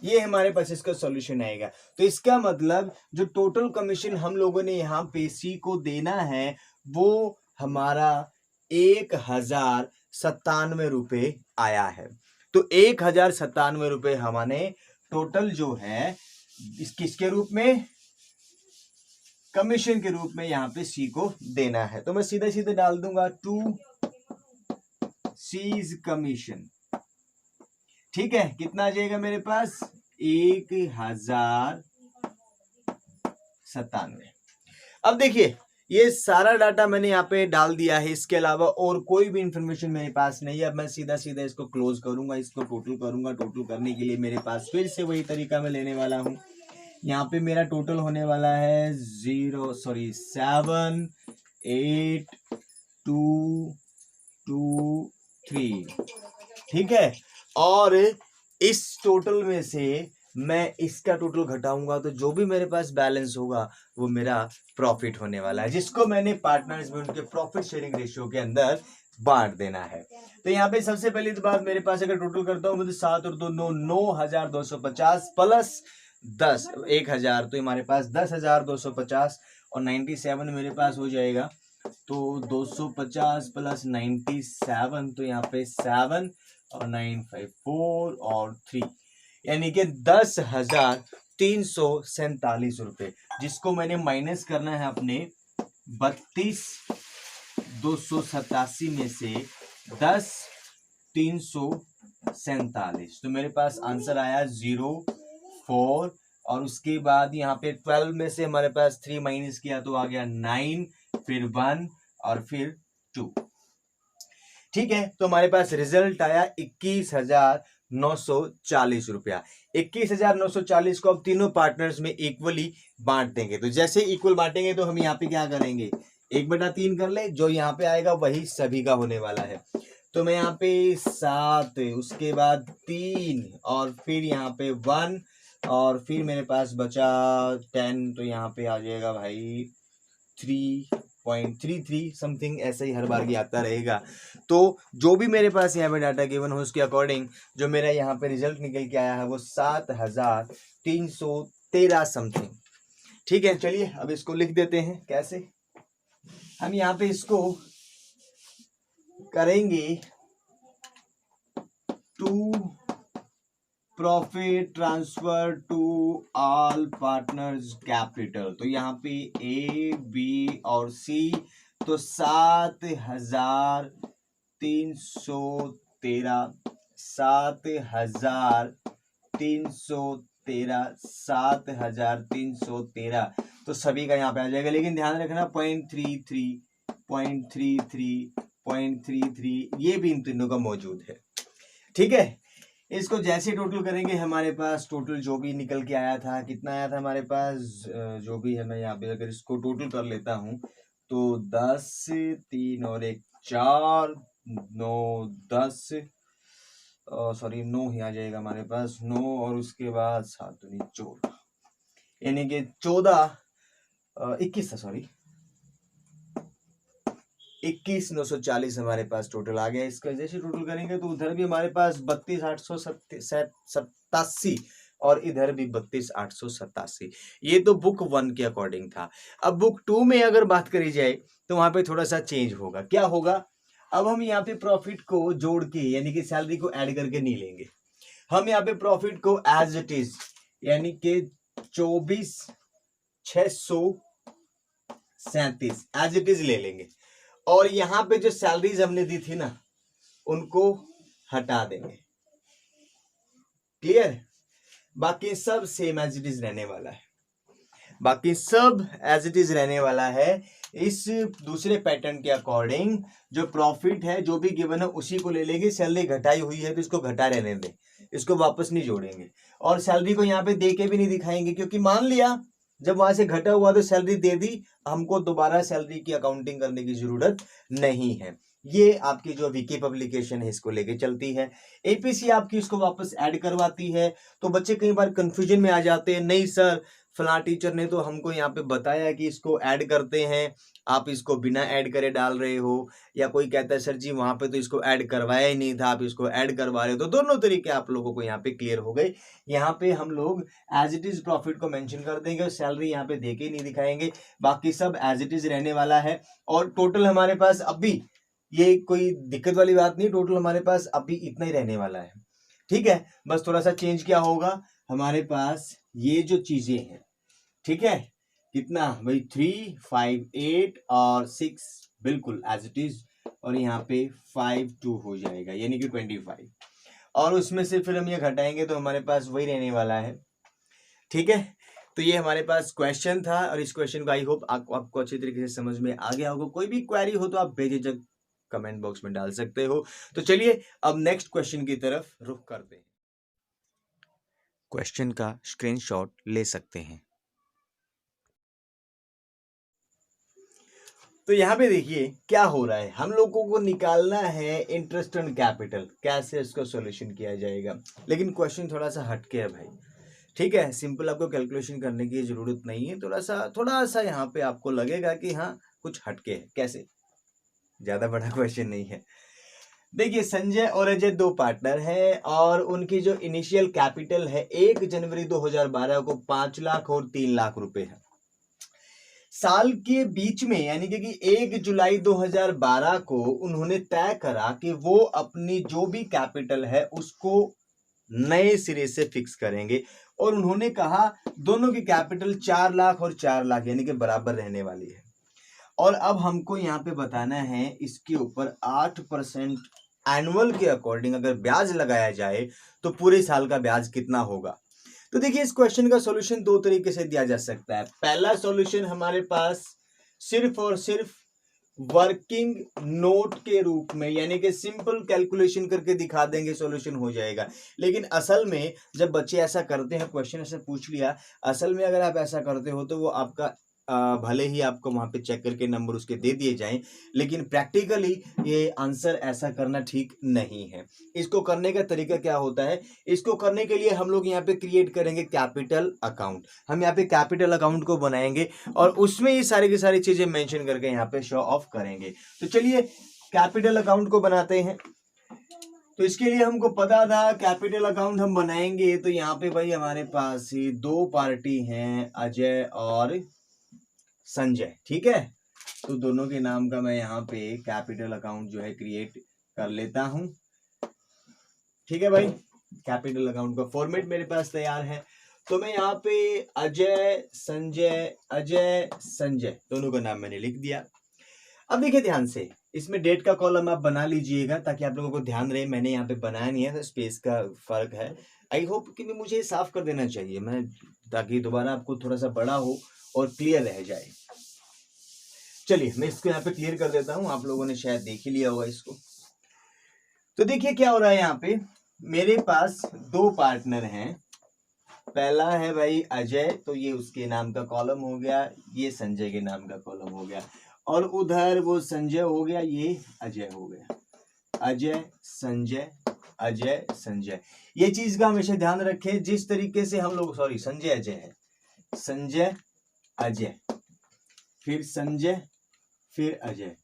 ये हमारे पास इसका सॉल्यूशन आएगा। तो इसका मतलब जो टोटल कमीशन हम लोगों ने यहाँ पे सी को देना है वो हमारा 1,097 रुपये आया है। तो 1,097 रुपये हमारे टोटल जो है किसके रूप में, कमीशन के रूप में यहाँ पे सी को देना है। तो मैं सीधे सीधे डाल दूंगा 2 सीज कमीशन, ठीक है। कितना आ जाएगा मेरे पास? 1,097। अब देखिए ये सारा डाटा मैंने यहाँ पे डाल दिया है, इसके अलावा और कोई भी इंफॉर्मेशन मेरे पास नहीं है। अब मैं सीधा सीधा इसको क्लोज करूंगा, इसको टोटल करूंगा। टोटल करने के लिए मेरे पास फिर से वही तरीका मैं लेने वाला हूं। यहाँ पे मेरा टोटल होने वाला है 7 8 2 2 3, ठीक है। और इस टोटल में से मैं इसका टोटल घटाऊंगा, तो जो भी मेरे पास बैलेंस होगा वो मेरा प्रॉफिट होने वाला है, जिसको मैंने पार्टनर्स में उनके प्रॉफिट शेयरिंग रेशियो के अंदर बांट देना है। तो यहाँ पे सबसे पहली तो बात, मेरे पास अगर टोटल करता हूँ मुझे 7 और 2 9, 9,250 प्लस 10 1,000, तो हमारे पास 10,250 और 97 मेरे पास हो जाएगा। तो 250 प्लस 97, तो यहाँ पे 7 और 9 5 4 और 3, यानी कि 10,347 रुपये, जिसको मैंने माइनस करना है अपने 32,287 में से 10,347। तो मेरे पास आंसर आया 0,4, और उसके बाद यहाँ पे 12 में से हमारे पास 3 माइनस किया तो आ गया 9, फिर 1 और फिर 2, ठीक है। तो हमारे पास रिजल्ट आया 21,940 रुपया। 21,940 को अब तीनों पार्टनर्स में इक्वली बांट देंगे। तो जैसे इक्वल बांटेंगे तो हम यहाँ पे क्या करेंगे, 1/3 कर ले, जो यहाँ पे आएगा वही सभी का होने वाला है। तो मैं यहाँ पे 7, उसके बाद 3 और फिर यहाँ पे 1 और फिर मेरे पास बचा 10, तो यहाँ पे आ जाएगा भाई 3.33 समथिंग, ऐसे ही हर बार की आता रहेगा। तो जो भी मेरे पास यहाँ पे डाटा गिवन हो उसके अकॉर्डिंग जो मेरा यहाँ पे रिजल्ट निकल के आया है वो 7,313 समथिंग, ठीक है। चलिए अब इसको लिख देते हैं। कैसे हम यहाँ पे इसको करेंगे, to profit transfer to all partners capital. तो यहाँ पे ए बी और सी, तो 7,313 7,313 तो सभी का यहाँ पे आ जाएगा। लेकिन ध्यान रखना 0.33 0.33 ये भी इन तीनों का मौजूद है। ठीक है, इसको जैसे टोटल करेंगे हमारे पास टोटल जो भी निकल के आया था, कितना आया था हमारे पास, जो भी है मैं यहाँ पे अगर इसको टोटल कर लेता हूँ तो 10, 3 और 1 4, 9 10, सॉरी 9 ही आ जाएगा हमारे पास, 9 और उसके बाद 7 दूनी 14, यानी कि 21 था, सॉरी 21,940 हमारे पास टोटल आ गया। इसका जैसे टोटल करेंगे तो उधर भी हमारे पास 32,887 और इधर भी 32,887। ये तो बुक 1 के अकॉर्डिंग था। अब बुक 2 में अगर बात करी जाए तो वहां पे थोड़ा सा चेंज होगा। क्या होगा, अब हम यहाँ पे प्रॉफिट को जोड़ के यानी कि सैलरी को ऐड करके नहीं लेंगे, हम यहाँ पे प्रॉफिट को एज इट इज यानी कि 24,637 एज इट इज ले लेंगे और यहाँ पे जो सैलरीज हमने दी थी ना उनको हटा देंगे। क्लियर, बाकी सब सेम एज इट इज रहने वाला है, बाकी सब एज इट इज रहने वाला है। इस दूसरे पैटर्न के अकॉर्डिंग जो प्रॉफिट है जो भी गिवन है उसी को ले लेंगे। सैलरी घटाई हुई है तो इसको घटा रहने दें, इसको वापस नहीं जोड़ेंगे और सैलरी को यहाँ पे दे के भी नहीं दिखाएंगे, क्योंकि मान लिया जब वहां से घटा हुआ तो सैलरी दे दी, हमको दोबारा सैलरी की अकाउंटिंग करने की जरूरत नहीं है। ये आपकी जो विकी पब्लिकेशन है इसको लेके चलती है। एपीसी आपकी इसको वापस ऐड करवाती है। तो बच्चे कई बार कंफ्यूजन में आ जाते हैं, नहीं सर फला टीचर ने तो हमको यहाँ पे बताया कि इसको ऐड करते हैं, आप इसको बिना ऐड करे डाल रहे हो, या कोई कहता है सर जी वहां पे तो इसको ऐड करवाया ही नहीं था, आप इसको ऐड करवा रहे हो। तो दोनों तरीके आप लोगों को यहाँ पे क्लियर हो गए। यहाँ पे हम लोग एज इट इज प्रॉफिट को मेंशन कर देंगे और सैलरी यहाँ पे देके ही नहीं दिखाएंगे, बाकी सब एज इट इज रहने वाला है। और टोटल हमारे पास अभी ये कोई दिक्कत वाली बात नहीं, टोटल हमारे पास अभी इतना ही रहने वाला है। ठीक है, बस थोड़ा सा चेंज क्या होगा, हमारे पास ये जो चीजें हैं, ठीक है, कितना भाई 3, 5, 8 और 6 बिल्कुल एज इट इज, और यहाँ पे 5, 2 हो जाएगा यानी कि 25, और उसमें से फिर हम ये घटाएंगे तो हमारे पास वही रहने वाला है। ठीक है, तो ये हमारे पास क्वेश्चन था और इस क्वेश्चन को आई होप आपको अच्छी तरीके से समझ में आ गया होगा। कोई भी क्वेरी हो तो आप बेझिझक कमेंट बॉक्स में डाल सकते हो। तो चलिए अब नेक्स्ट क्वेश्चन की तरफ रुख करते हैं। क्वेश्चन का स्क्रीनशॉट ले सकते हैं। तो यहाँ पे देखिए क्या हो रहा है, हम लोगों को निकालना है इंटरेस्ट ऑन कैपिटल, कैसे इसको सॉल्यूशन किया जाएगा। लेकिन क्वेश्चन थोड़ा सा हटके है भाई, ठीक है, सिंपल आपको कैलकुलेशन करने की जरूरत नहीं है, थोड़ा सा यहाँ पे आपको लगेगा कि हाँ कुछ हटके है। कैसे, ज्यादा बड़ा क्वेश्चन नहीं है। देखिए संजय और अजय 2 पार्टनर हैं और उनकी जो इनिशियल कैपिटल है 1 जनवरी 2012 को 5 लाख और 3 लाख रुपए है। साल के बीच में यानी कि 1 जुलाई 2012 को उन्होंने तय करा कि वो अपनी जो भी कैपिटल है उसको नए सिरे से फिक्स करेंगे और उन्होंने कहा दोनों की कैपिटल 4 लाख और 4 लाख यानी कि बराबर रहने वाली है। और अब हमको यहाँ पे बताना है इसके ऊपर 8% एनुअल के अकॉर्डिंग अगर ब्याज लगाया जाए तो पूरे साल का ब्याज कितना होगा। तो देखिए इस क्वेश्चन का सॉल्यूशन 2 तरीके से दिया जा सकता है। पहला सॉल्यूशन हमारे पास सिर्फ और सिर्फ वर्किंग नोट के रूप में यानी कि सिंपल कैलकुलेशन करके दिखा देंगे, सॉल्यूशन हो जाएगा। लेकिन असल में जब बच्चे ऐसा करते हैं, क्वेश्चन ऐसे पूछ लिया, असल में अगर आप ऐसा करते हो तो वो आपका भले ही आपको वहां पे चेक करके नंबर उसके दे दिए जाएं, लेकिन प्रैक्टिकली ये आंसर ऐसा करना ठीक नहीं है। इसको करने का तरीका क्या होता है, इसको करने के लिए हम लोग यहाँ पे क्रिएट करेंगे कैपिटल अकाउंट। हम यहाँ पे कैपिटल अकाउंट को बनाएंगे और उसमें ये सारी की सारी चीजें मेंशन करके यहाँ पे शो ऑफ करेंगे। तो चलिए कैपिटल अकाउंट को बनाते हैं। तो इसके लिए हमको पता था कैपिटल अकाउंट हम बनाएंगे तो यहाँ पे भाई हमारे पास ही 2 पार्टी हैं, अजय और संजय। ठीक है, तो दोनों के नाम का मैं यहाँ पे कैपिटल अकाउंट जो है क्रिएट कर लेता हूं। ठीक है भाई, कैपिटल अकाउंट का फॉर्मेट मेरे पास तैयार है। तो मैं यहाँ पे अजय संजय दोनों का नाम मैंने लिख दिया। अब देखिए ध्यान से, इसमें डेट का कॉलम आप बना लीजिएगा ताकि आप लोगों को ध्यान रहे। मैंने यहाँ पे बनाया नहीं है, स्पेस का फर्क है। आई होप कि मुझे साफ कर देना चाहिए मैं, ताकि दोबारा आपको थोड़ा सा बड़ा हो और क्लियर रह जाए। चलिए मैं इसको यहाँ पे क्लियर कर देता हूँ, आप लोगों ने शायद देख ही लिया होगा इसको। तो देखिए क्या हो रहा है यहाँ पे, मेरे पास दो पार्टनर हैं, पहला है भाई अजय, तो ये उसके नाम का कॉलम हो गया, ये संजय के नाम का कॉलम हो गया, और उधर वो संजय हो गया, ये अजय हो गया, अजय संजय, अजय संजय। ये चीज का हमेशा ध्यान रखें, जिस तरीके से हम लोग, सॉरी संजय अजय है, संजय अजय, फिर संजय, फिर अजय।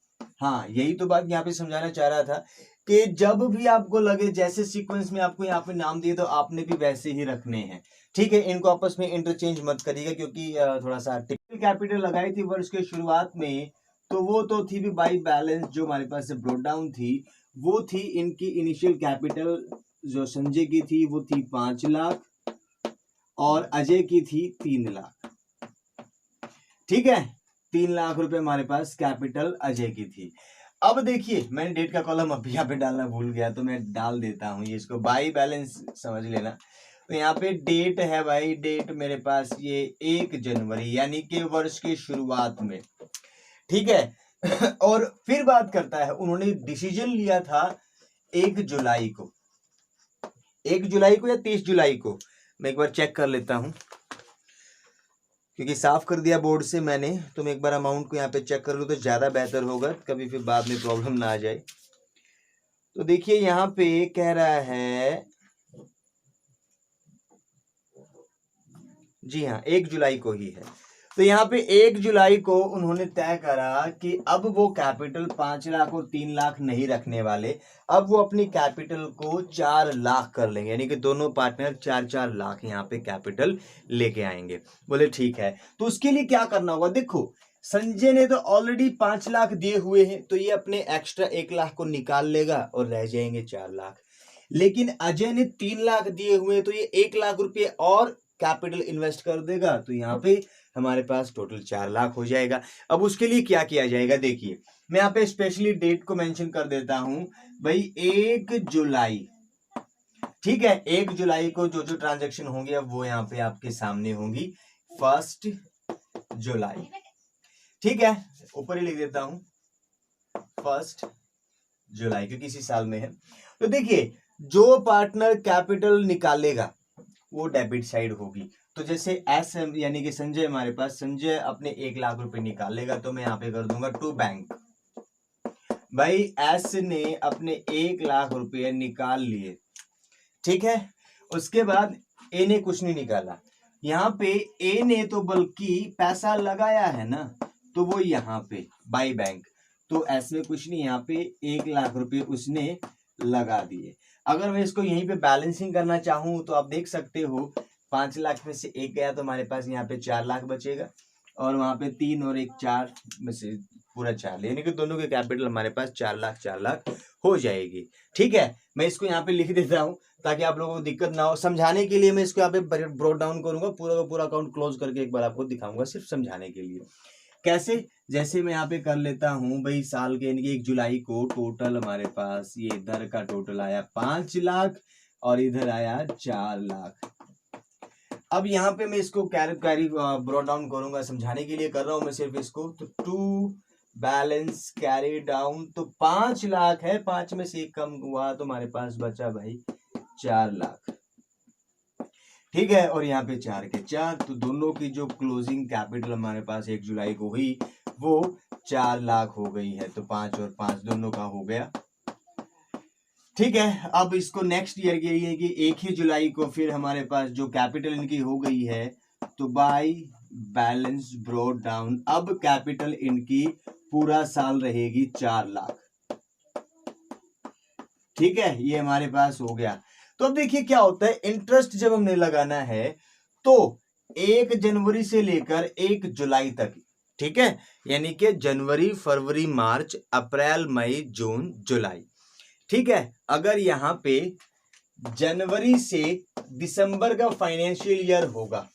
हाँ यही तो बात यहाँ पे समझाना चाह रहा था कि जब भी आपको लगे जैसे सीक्वेंस में आपको यहाँ पे नाम दिए तो आपने भी वैसे ही रखने हैं, ठीक है। इनको आपस में इंटरचेंज मत करिएगा, क्योंकि थोड़ा सा कैपिटल लगाई थी वर्ष के शुरुआत में, तो वो तो थी भी बाई बैलेंस, जो हमारे पास से ब्रोट डाउन थी वो थी इनकी इनिशियल कैपिटल, जो संजय की थी वो थी 5 लाख और अजय की थी 3 लाख, ठीक है। 3 लाख रुपए हमारे पास कैपिटल अजय की थी। अब देखिए मैंने डेट का कॉलम अभी यहाँ पे डालना भूल गया, तो मैं डाल देता हूँ ये, इसको बाई बैलेंस समझ लेना। तो यहाँ पे डेट है भाई, डेट मेरे पास ये 1 जनवरी यानी कि वर्ष की शुरुआत में, ठीक है। और फिर बात करता है, उन्होंने डिसीजन लिया था 1 जुलाई को, 1 जुलाई को या 30 जुलाई को, मैं एक बार चेक कर लेता हूं, क्योंकि साफ कर दिया बोर्ड से मैंने, तो मैं एक बार अमाउंट को यहाँ पे चेक कर लूँ तो ज़्यादा बेहतर होगा, कभी फिर बाद में प्रॉब्लम ना आ जाए। तो देखिए यहाँ पे कह रहा है, जी हाँ 1 जुलाई को ही है। तो यहाँ पे 1 जुलाई को उन्होंने तय करा कि अब वो कैपिटल 5 लाख और 3 लाख नहीं रखने वाले, अब वो अपनी कैपिटल को 4 लाख कर लेंगे, यानी कि दोनों पार्टनर 4-4 लाख यहाँ पे कैपिटल लेके आएंगे। बोले ठीक है, तो उसके लिए क्या करना होगा, देखो संजय ने तो ऑलरेडी 5 लाख दिए हुए हैं, तो ये अपने एक्स्ट्रा 1 लाख को निकाल लेगा और रह जाएंगे 4 लाख। लेकिन अजय ने 3 लाख दिए हुए, तो ये 1 लाख रुपये और कैपिटल इन्वेस्ट कर देगा, तो यहाँ पे हमारे पास टोटल 4 लाख हो जाएगा। अब उसके लिए क्या किया जाएगा, देखिए मैं यहाँ पे स्पेशली डेट को मेंशन कर देता हूं भाई, 1 जुलाई, ठीक है। 1 जुलाई को जो जो ट्रांजेक्शन होंगी अब वो यहाँ पे आपके सामने होंगी, 1 जुलाई, ठीक है। ऊपर ही लिख देता हूं 1 जुलाई, क्योंकि इसी साल में है। तो देखिए जो पार्टनर कैपिटल निकालेगा वो डेबिट साइड होगी, तो जैसे एस यानी कि संजय, हमारे पास संजय अपने 1 लाख रुपए निकालेगा, तो मैं यहाँ पे कर दूंगा टू बैंक, भाई एस ने अपने 1 लाख रुपए निकाल लिए, ठीक है। उसके बाद ए ने कुछ नहीं निकाला, यहाँ पे ए ने तो बल्कि पैसा लगाया है ना, तो वो यहाँ पे बाई बैंक, तो एस में कुछ नहीं, यहाँ पे 1 लाख रुपए उसने लगा दिए। अगर मैं इसको यहीं पे बैलेंसिंग करना चाहूं तो आप देख सकते हो 5 लाख में से 1 गया, तो हमारे पास यहाँ पे 4 लाख बचेगा, और वहां पे 3 और 1 4 में से पूरा 4, यानी कि दोनों के कैपिटल हमारे पास 4 लाख हो जाएगी, ठीक है। मैं इसको यहाँ पे लिख देता हूँ ताकि आप लोगों को दिक्कत ना हो, समझाने के लिए मैं इसको यहाँ पे ब्रोट डाउन करूंगा, पूरा का पूरा अकाउंट क्लोज करके एक बार आपको दिखाऊंगा, सिर्फ समझाने के लिए। कैसे, जैसे मैं यहाँ पे कर लेता हूं भाई, साल के यानी कि 1 जुलाई को टोटल हमारे पास ये इधर का टोटल आया 5 लाख और इधर आया 4 लाख। अब यहाँ पे मैं इसको कैरी ब्रॉट डाउन करूंगा, समझाने के लिए कर रहा हूं मैं सिर्फ इसको, तो टू बैलेंस कैरी डाउन, तो 5 लाख है, 5 में से 1 कम हुआ तो हमारे पास बचा भाई 4 लाख, ठीक है। और यहाँ पे 4 के 4, तो दोनों की जो क्लोजिंग कैपिटल हमारे पास 1 जुलाई को हुई वो 4 लाख हो गई है, तो 5 और 5 दोनों का हो गया, ठीक है। अब इसको नेक्स्ट ईयर के लिए कि 1 ही जुलाई को फिर हमारे पास जो कैपिटल इनकी हो गई है, तो बाय बैलेंस ब्रॉट डाउन, अब कैपिटल इनकी पूरा साल रहेगी 4 लाख, ठीक है। ये हमारे पास हो गया। तो अब देखिए क्या होता है, इंटरेस्ट जब हमने लगाना है तो 1 जनवरी से लेकर 1 जुलाई तक, ठीक है, यानी कि जनवरी फरवरी मार्च अप्रैल मई जून जुलाई, ठीक है। अगर यहाँ पे जनवरी से दिसंबर का फाइनेंशियल ईयर होगा,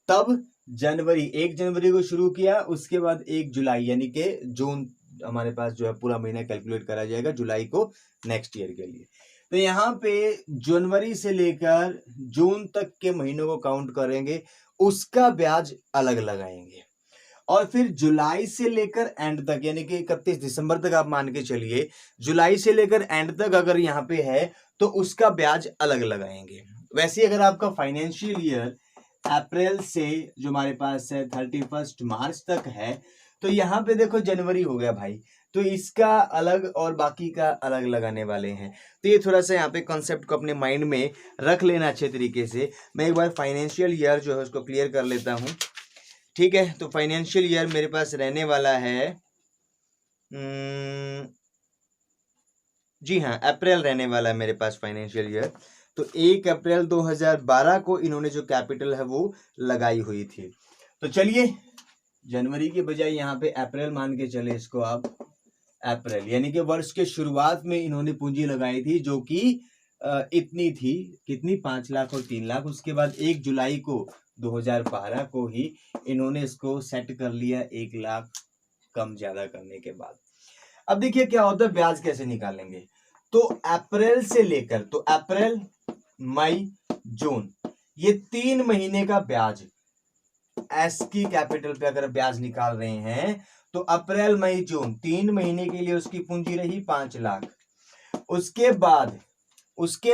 तब जनवरी 1 जनवरी को शुरू किया, उसके बाद 1 जुलाई यानी कि जून हमारे पास जो है पूरा महीना कैलकुलेट करा जाएगा, जुलाई को नेक्स्ट ईयर के लिए। तो यहाँ पे जनवरी से लेकर जून तक के महीनों को काउंट करेंगे, उसका ब्याज अलग लगाएंगे, और फिर जुलाई से लेकर एंड तक यानी कि 31 दिसंबर तक आप मान के चलिए, जुलाई से लेकर एंड तक अगर यहाँ पे है तो उसका ब्याज अलग लगाएंगे। वैसे अगर आपका फाइनेंशियल ईयर अप्रैल से जो हमारे पास है 31 मार्च तक है, तो यहाँ पे देखो जनवरी हो गया भाई, तो इसका अलग और बाकी का अलग लगाने वाले हैं। तो ये थोड़ा सा यहाँ पे कॉन्सेप्ट को अपने माइंड में रख लेना अच्छे तरीके से। मैं एक बार फाइनेंशियल ईयर जो है उसको क्लियर कर लेता हूँ, ठीक है। तो फाइनेंशियल ईयर मेरे पास रहने वाला है जी हाँ, अप्रैल रहने वाला है मेरे पास फाइनेंशियल ईयर। तो 1 अप्रैल 2012 को इन्होंने जो कैपिटल है वो लगाई हुई थी। तो चलिए जनवरी के बजाय यहाँ पे अप्रैल मान के चले इसको आप, अप्रैल यानी कि वर्ष के शुरुआत में इन्होंने पूंजी लगाई थी जो कि इतनी थी, कितनी, 5 लाख और 3 लाख। उसके बाद 1 जुलाई को 2012 को ही इन्होंने इसको सेट कर लिया 1 लाख कम ज्यादा करने के बाद। अब देखिए क्या होता है, ब्याज कैसे निकालेंगे। तो अप्रैल से लेकर, तो अप्रैल मई जून ये 3 महीने का ब्याज एस की कैपिटल पे अगर ब्याज निकाल रहे हैं तो अप्रैल मई जून 3 महीने के लिए उसकी पूंजी रही 5 लाख। उसके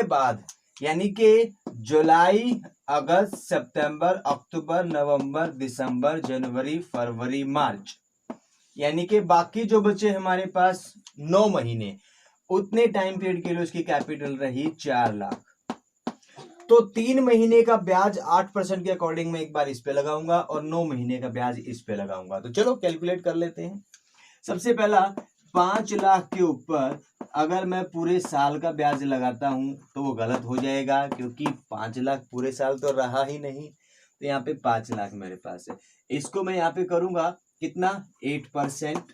बाद यानी कि जुलाई अगस्त सितंबर अक्टूबर नवंबर दिसंबर जनवरी फरवरी मार्च, यानी कि बाकी जो बचे हमारे पास 9 महीने, उतने टाइम पीरियड के लिए उसकी कैपिटल रही 4 लाख। तो 3 महीने का ब्याज 8% के अकॉर्डिंग मैं एक बार इस पे लगाऊंगा और 9 महीने का ब्याज इस पे लगाऊंगा। तो चलो कैलकुलेट कर लेते हैं। सबसे पहला 5 लाख के ऊपर अगर मैं पूरे साल का ब्याज लगाता हूं तो वो गलत हो जाएगा, क्योंकि 5 लाख पूरे साल तो रहा ही नहीं। तो यहाँ पे 5 लाख मेरे पास है, इसको मैं यहाँ पे करूंगा कितना, 8%।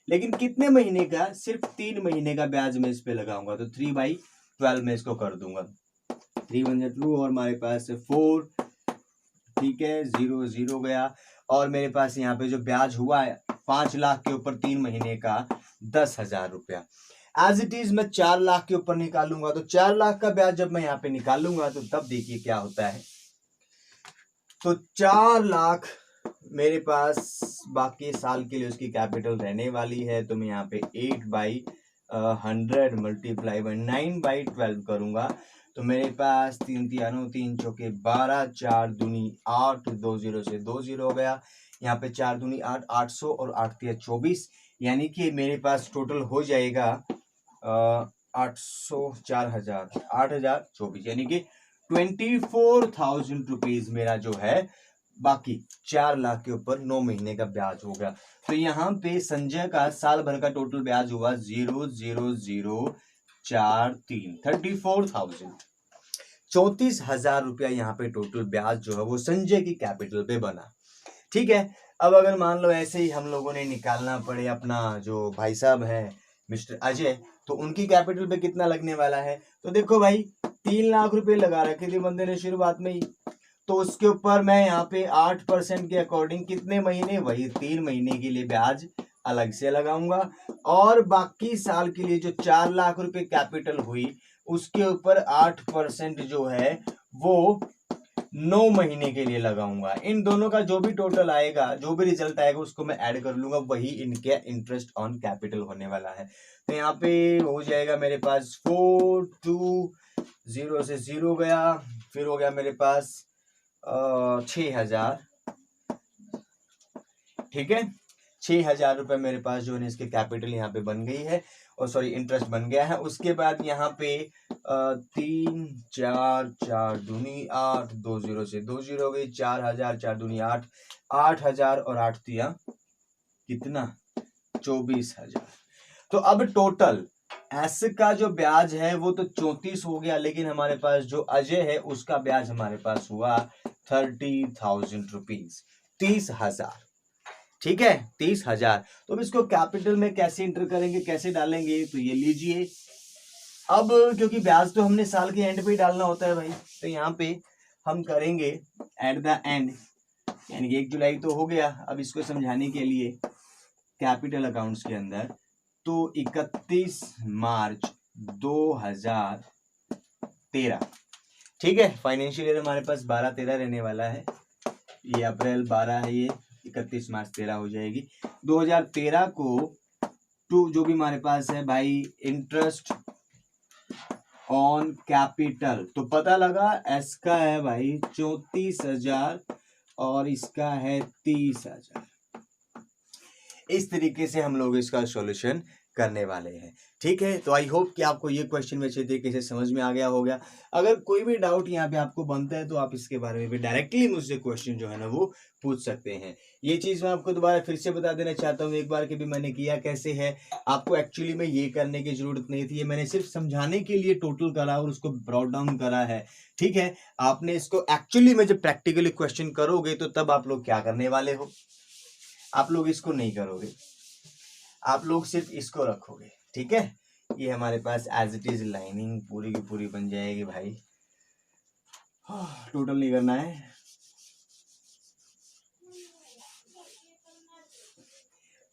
लेकिन कितने महीने का, सिर्फ 3 महीने का ब्याज मैं इस पे लगाऊंगा। तो 3/12 में इसको कर दूंगा, 3 1 2 और हमारे पास 4, ठीक है, 0 0 गया। और मेरे पास यहाँ पे जो ब्याज हुआ है 5 लाख के ऊपर 3 महीने का 10,000 रुपया। एज इट इज मैं 4 लाख के ऊपर निकालूंगा। तो 4 लाख का ब्याज जब मैं यहाँ पे निकालूंगा तो तब देखिए क्या होता है। तो 4 लाख मेरे पास बाकी साल के लिए उसकी कैपिटल रहने वाली है। तो मैं यहाँ पे 8/100 मल्टीप्लाई बाई 9/12 करूंगा। तो मेरे पास 3 3 3 चौके 12, 4 दूनी 8, 2 0 से 2 0 हो गया। यहाँ पे 4 दूनी 8, 800 और 8 3 24, यानी कि मेरे पास टोटल हो जाएगा 800 4000 8024, यानी कि 24,000 रुपीज मेरा जो है बाकी 4 लाख के ऊपर 9 महीने का ब्याज हो गया। तो यहाँ पे संजय का साल भर का टोटल ब्याज हुआ 0,0043, 34,000, 34,000 रुपया यहाँ पे टोटल ब्याज जो है वो संजय की कैपिटल पे बना। ठीक है। अब अगर मान लो ऐसे ही हम लोगों ने निकालना पड़े अपना जो भाई साहब है मिस्टर अजय, तो उनकी कैपिटल पे कितना लगने वाला है। तो देखो भाई 3 लाख रुपए लगा रखे थे बंदे ने शुरुआत में ही, तो उसके ऊपर मैं यहाँ पे 8% के अकॉर्डिंग कितने महीने, वही 3 महीने के लिए ब्याज अलग से लगाऊंगा। और बाकी साल के लिए जो 4 लाख रुपए कैपिटल हुई उसके ऊपर 8% जो है वो 9 महीने के लिए लगाऊंगा। इन दोनों का जो भी टोटल आएगा, जो भी रिजल्ट आएगा उसको मैं ऐड कर लूंगा, वही इनके इंटरेस्ट ऑन कैपिटल होने वाला है। तो यहाँ पे हो जाएगा मेरे पास 4 2 0 से 0 गया, फिर हो गया मेरे पास 6,000, ठीक है, 6,000 रुपए मेरे पास जो है इसके कैपिटल यहाँ पे बन गई है, और सॉरी इंटरेस्ट बन गया है। उसके बाद यहाँ पे 3 4 4 दूनी 8, 2 0 से 2 0 हो गई, 4,000 4 दूनी 8, 8,000 और 8 तिया कितना, 24,000। तो अब टोटल एस का जो ब्याज है वो तो 34 हो गया, लेकिन हमारे पास जो अजय है उसका ब्याज हमारे पास हुआ 30,000 रुपीज, 30,000, ठीक है, 30,000। तो अब इसको कैपिटल में कैसे इंटर करेंगे, कैसे डालेंगे, तो ये लीजिए। अब क्योंकि ब्याज तो हमने साल के एंड पे ही डालना होता है भाई, तो यहाँ पे हम करेंगे एट द एंड, यानी कि 1 जुलाई तो हो गया। अब इसको समझाने के लिए कैपिटल अकाउंट्स के अंदर तो 31 मार्च 2013, ठीक है। फाइनेंशियल ईयर हमारे पास 12-13 रहने वाला है, ये अप्रैल 12 है, ये 31 मार्च 13 हो जाएगी। 2013 को टू जो भी हमारे पास है भाई इंटरेस्ट ऑन कैपिटल, तो पता लगा एस का है भाई 34,000 और इसका है 30,000। इस तरीके से हम लोग इसका सॉल्यूशन करने वाले हैं। ठीक है, तो आई होप कि आपको ये क्वेश्चन में अच्छे तरीके से समझ में आ गया होगा। अगर कोई भी डाउट यहाँ पे आपको बनता है तो आप इसके बारे में भी डायरेक्टली मुझसे क्वेश्चन जो है ना वो पूछ सकते हैं। ये चीज़ मैं आपको दोबारा फिर से बता देना चाहता हूँ, एक बार के भी मैंने किया कैसे है, आपको एक्चुअली में ये करने की जरूरत नहीं थी, ये मैंने सिर्फ समझाने के लिए टोटल करा और उसको ब्रॉड डाउन करा है। ठीक है, आपने इसको एक्चुअली में जब प्रैक्टिकली क्वेश्चन करोगे तो तब आप लोग क्या करने वाले हो, आप लोग इसको नहीं करोगे, आप लोग सिर्फ इसको रखोगे। ठीक है, ये हमारे पास एज इट इज लाइनिंग पूरी की पूरी बन जाएगी भाई, टोटल नहीं करना है।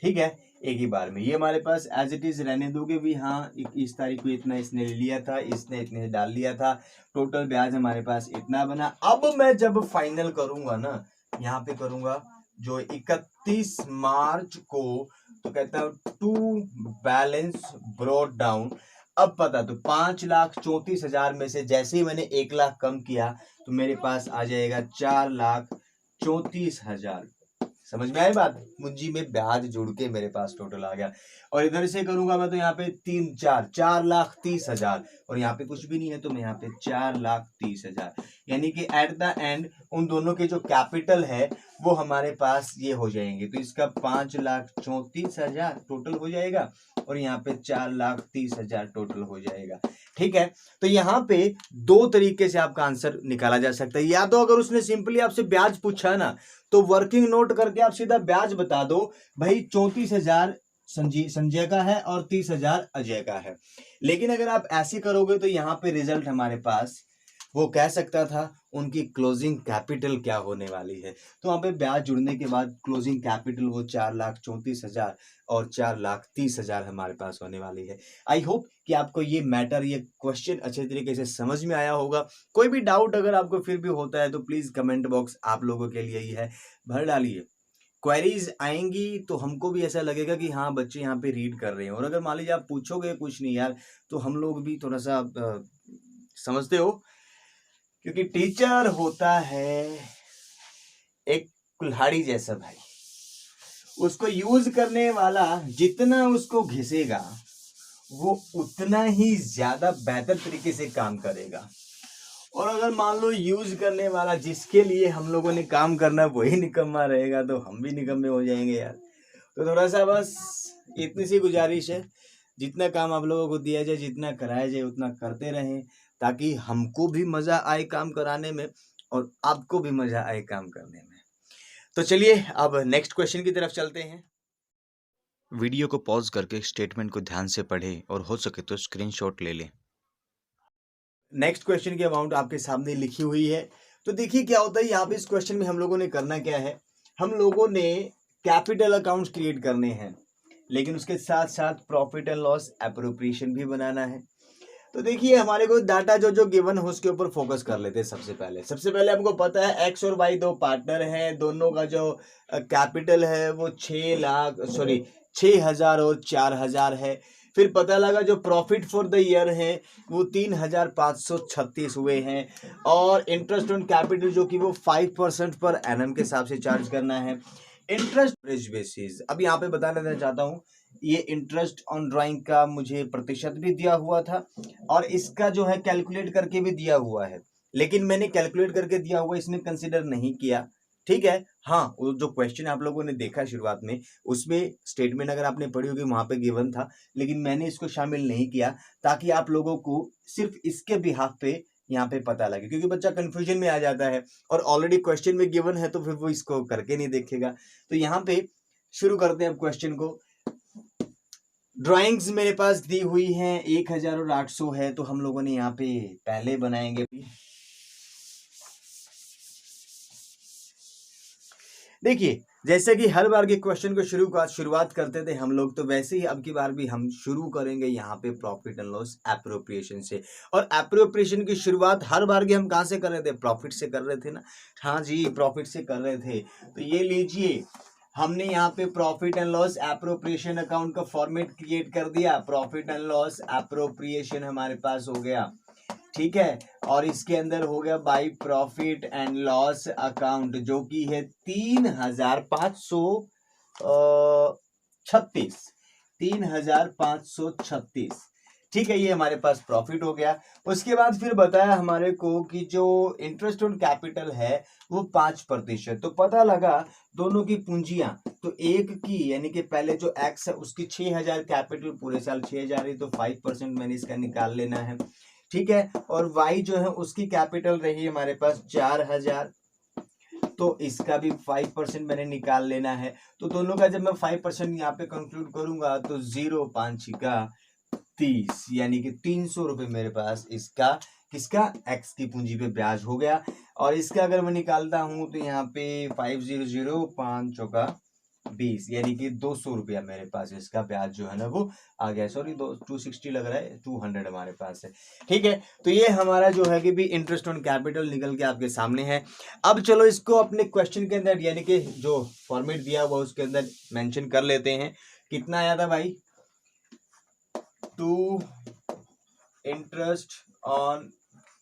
ठीक है, एक ही बार में ये हमारे पास एज इट इज रहने दोगे भी। हाँ, इस तारीख को इतना इसने ले लिया था, इसने इतने डाल लिया था, टोटल ब्याज हमारे पास इतना बना। अब मैं जब फाइनल करूंगा ना, यहाँ पे करूंगा जो 31 मार्च को, तो कहता हूँ टू बैलेंस ब्रॉड डाउन। अब पता तो 5,34,000 में से जैसे ही मैंने 1 लाख कम किया तो मेरे पास आ जाएगा 4,34,000। समझ में आई बात, मुंजी में ब्याज जुड़ के मेरे पास टोटल आ गया। और इधर से करूंगा मैं तो यहाँ पे 4,30,000 और यहाँ पे कुछ भी नहीं है तो मैं यहाँ पे 4,30,000, यानी कि एट द एंड उन दोनों के जो कैपिटल है वो हमारे पास ये हो जाएंगे। तो इसका 5,34,000 टोटल हो जाएगा और यहाँ पे 4,30,000 टोटल हो जाएगा। ठीक है, तो यहाँ पे 2 तरीके से आपका आंसर निकाला जा सकता है। या तो अगर उसने सिंपली आपसे ब्याज पूछा ना तो वर्किंग नोट करके आप सीधा ब्याज बता दो भाई 34,000 संजय का है और 30,000 अजय का है। लेकिन अगर आप ऐसे करोगे तो यहाँ पे रिजल्ट हमारे पास वो कह सकता था उनकी क्लोजिंग कैपिटल क्या होने वाली है। तो वहाँ पे ब्याज जुड़ने के बाद क्लोजिंग कैपिटल वो 4,34,000 और 4,30,000 हमारे पास होने वाली है। आई होप कि आपको ये मैटर, ये क्वेश्चन अच्छे तरीके से समझ में आया होगा। कोई भी डाउट अगर आपको फिर भी होता है तो प्लीज कमेंट बॉक्स आप लोगों के लिए ही है, भर डालिए। क्वेरीज आएंगी तो हमको भी ऐसा लगेगा कि हाँ बच्चे यहाँ पे रीड कर रहे हैं। और अगर मान लीजिए आप पूछोगे कुछ नहीं यार, तो हम लोग भी थोड़ा सा समझते हो, क्योंकि टीचर होता है एक कुल्हाड़ी जैसा भाई, उसको यूज करने वाला जितना उसको घिसेगा वो उतना ही ज्यादा बेहतर तरीके से काम करेगा। और अगर मान लो यूज करने वाला जिसके लिए हम लोगों ने काम करना वही निकम्मा रहेगा तो हम भी निकम्मे हो जाएंगे यार। तो थोड़ा सा बस इतनी सी गुजारिश है, जितना काम आप लोगों को दिया जाए, जितना कराया जाए उतना करते रहें, ताकि हमको भी मजा आए काम कराने में और आपको भी मजा आए काम करने में। तो चलिए अब नेक्स्ट क्वेश्चन की तरफ चलते हैं। वीडियो को पॉज करके स्टेटमेंट को ध्यान से पढ़ें और हो सके तो स्क्रीनशॉट ले लें। नेक्स्ट क्वेश्चन की अमाउंट आपके सामने लिखी हुई है। तो देखिए क्या होता है यहाँ पे, इस क्वेश्चन में हम लोगों ने करना क्या है, हम लोगों ने कैपिटल अकाउंट्स क्रिएट करने हैं, लेकिन उसके साथ साथ प्रॉफिट एंड लॉस एप्रोप्रिएशन भी बनाना है। तो देखिए हमारे को डाटा जो गिवन हो उसके ऊपर फोकस कर लेते हैं। सबसे पहले हमको पता है एक्स और वाई 2 पार्टनर हैं, दोनों का जो कैपिटल है वो 6,000 और 4,000 है। फिर पता लगा जो प्रॉफिट फॉर द ईयर है वो 3,536 हुए हैं, और इंटरेस्ट ऑन कैपिटल जो कि वो 5% पर एनम के हिसाब से चार्ज करना है। इंटरेस्ट बेसिस, अब यहाँ पे बता देना चाहता हूँ, ये इंटरेस्ट ऑन ड्राइंग का मुझे प्रतिशत भी दिया हुआ था और इसका जो है कैलकुलेट करके भी दिया हुआ है, लेकिन मैंने कैलकुलेट करके दिया हुआ इसमें कंसिडर नहीं किया। ठीक है, हाँ वो जो क्वेश्चन आप लोगों ने देखा शुरुआत में उसमें स्टेटमेंट अगर आपने पढ़ी होगी वहां पे गिवन था, लेकिन मैंने इसको शामिल नहीं किया ताकि आप लोगों को सिर्फ इसके बिहाफ पे यहाँ पे पता लगे, क्योंकि बच्चा कंफ्यूजन में आ जाता है और ऑलरेडी क्वेश्चन में गिवन है तो फिर वो इसको करके नहीं देखेगा। तो यहाँ पे शुरू करते हैं अब क्वेश्चन को। ड्राइंग्स मेरे पास दी हुई हैं 1,000 और 800 है, तो हम लोगों ने यहाँ पे पहले बनाएंगे। देखिए जैसे कि हर बार के क्वेश्चन को शुरुआत करते थे हम लोग, तो वैसे ही अब की बार भी हम शुरू करेंगे यहाँ पे प्रॉफिट एंड लॉस एप्रोप्रिएशन से। और एप्रोप्रिएशन की शुरुआत हर बार की हम कहाँ से कर रहे थे? प्रॉफिट से कर रहे थे ना। हाँ जी, प्रॉफिट से कर रहे थे। तो ये लीजिए, हमने यहाँ पे profit and loss appropriation account का फॉर्मेट क्रिएट कर दिया। प्रॉफिट एंड लॉस एप्रोप्रिएशन हमारे पास हो गया, ठीक है। और इसके अंदर हो गया by profit and loss account, जो कि है 3,536। ठीक है, ये हमारे पास प्रॉफिट हो गया। उसके बाद फिर बताया हमारे को कि जो इंटरेस्ट ऑन कैपिटल है वो 5%। तो पता लगा दोनों की पूंजियां, तो एक की यानी कि पहले जो एक्स है उसकी 6,000 कैपिटल, पूरे साल 6,000 ही, तो 5% मैंने इसका निकाल लेना है, ठीक है। और y जो है उसकी कैपिटल रही हमारे पास 4,000, तो इसका भी 5% मैंने निकाल लेना है। तो दोनों का जब मैं 5% यहाँ पे कंक्लूड करूंगा तो 0,5 यानी कि 300 रुपये मेरे पास इसका किसका x की पूंजी पे ब्याज हो गया। और इसका अगर मैं निकालता हूं तो यहाँ पे 500 5 चौका 20 यानी कि 200 रुपया मेरे पास इसका ब्याज जो है ना वो आ गया। सॉरी 260 लग रहा है, 200 हमारे पास है, ठीक है। तो ये हमारा जो है कि भी इंटरेस्ट ऑन कैपिटल निकल के आपके सामने है। अब चलो इसको अपने क्वेश्चन के अंदर यानी कि जो फॉर्मेट दिया हुआ उसके अंदर मेंशन कर लेते हैं। कितना आया था भाई? टू इंटरेस्ट ऑन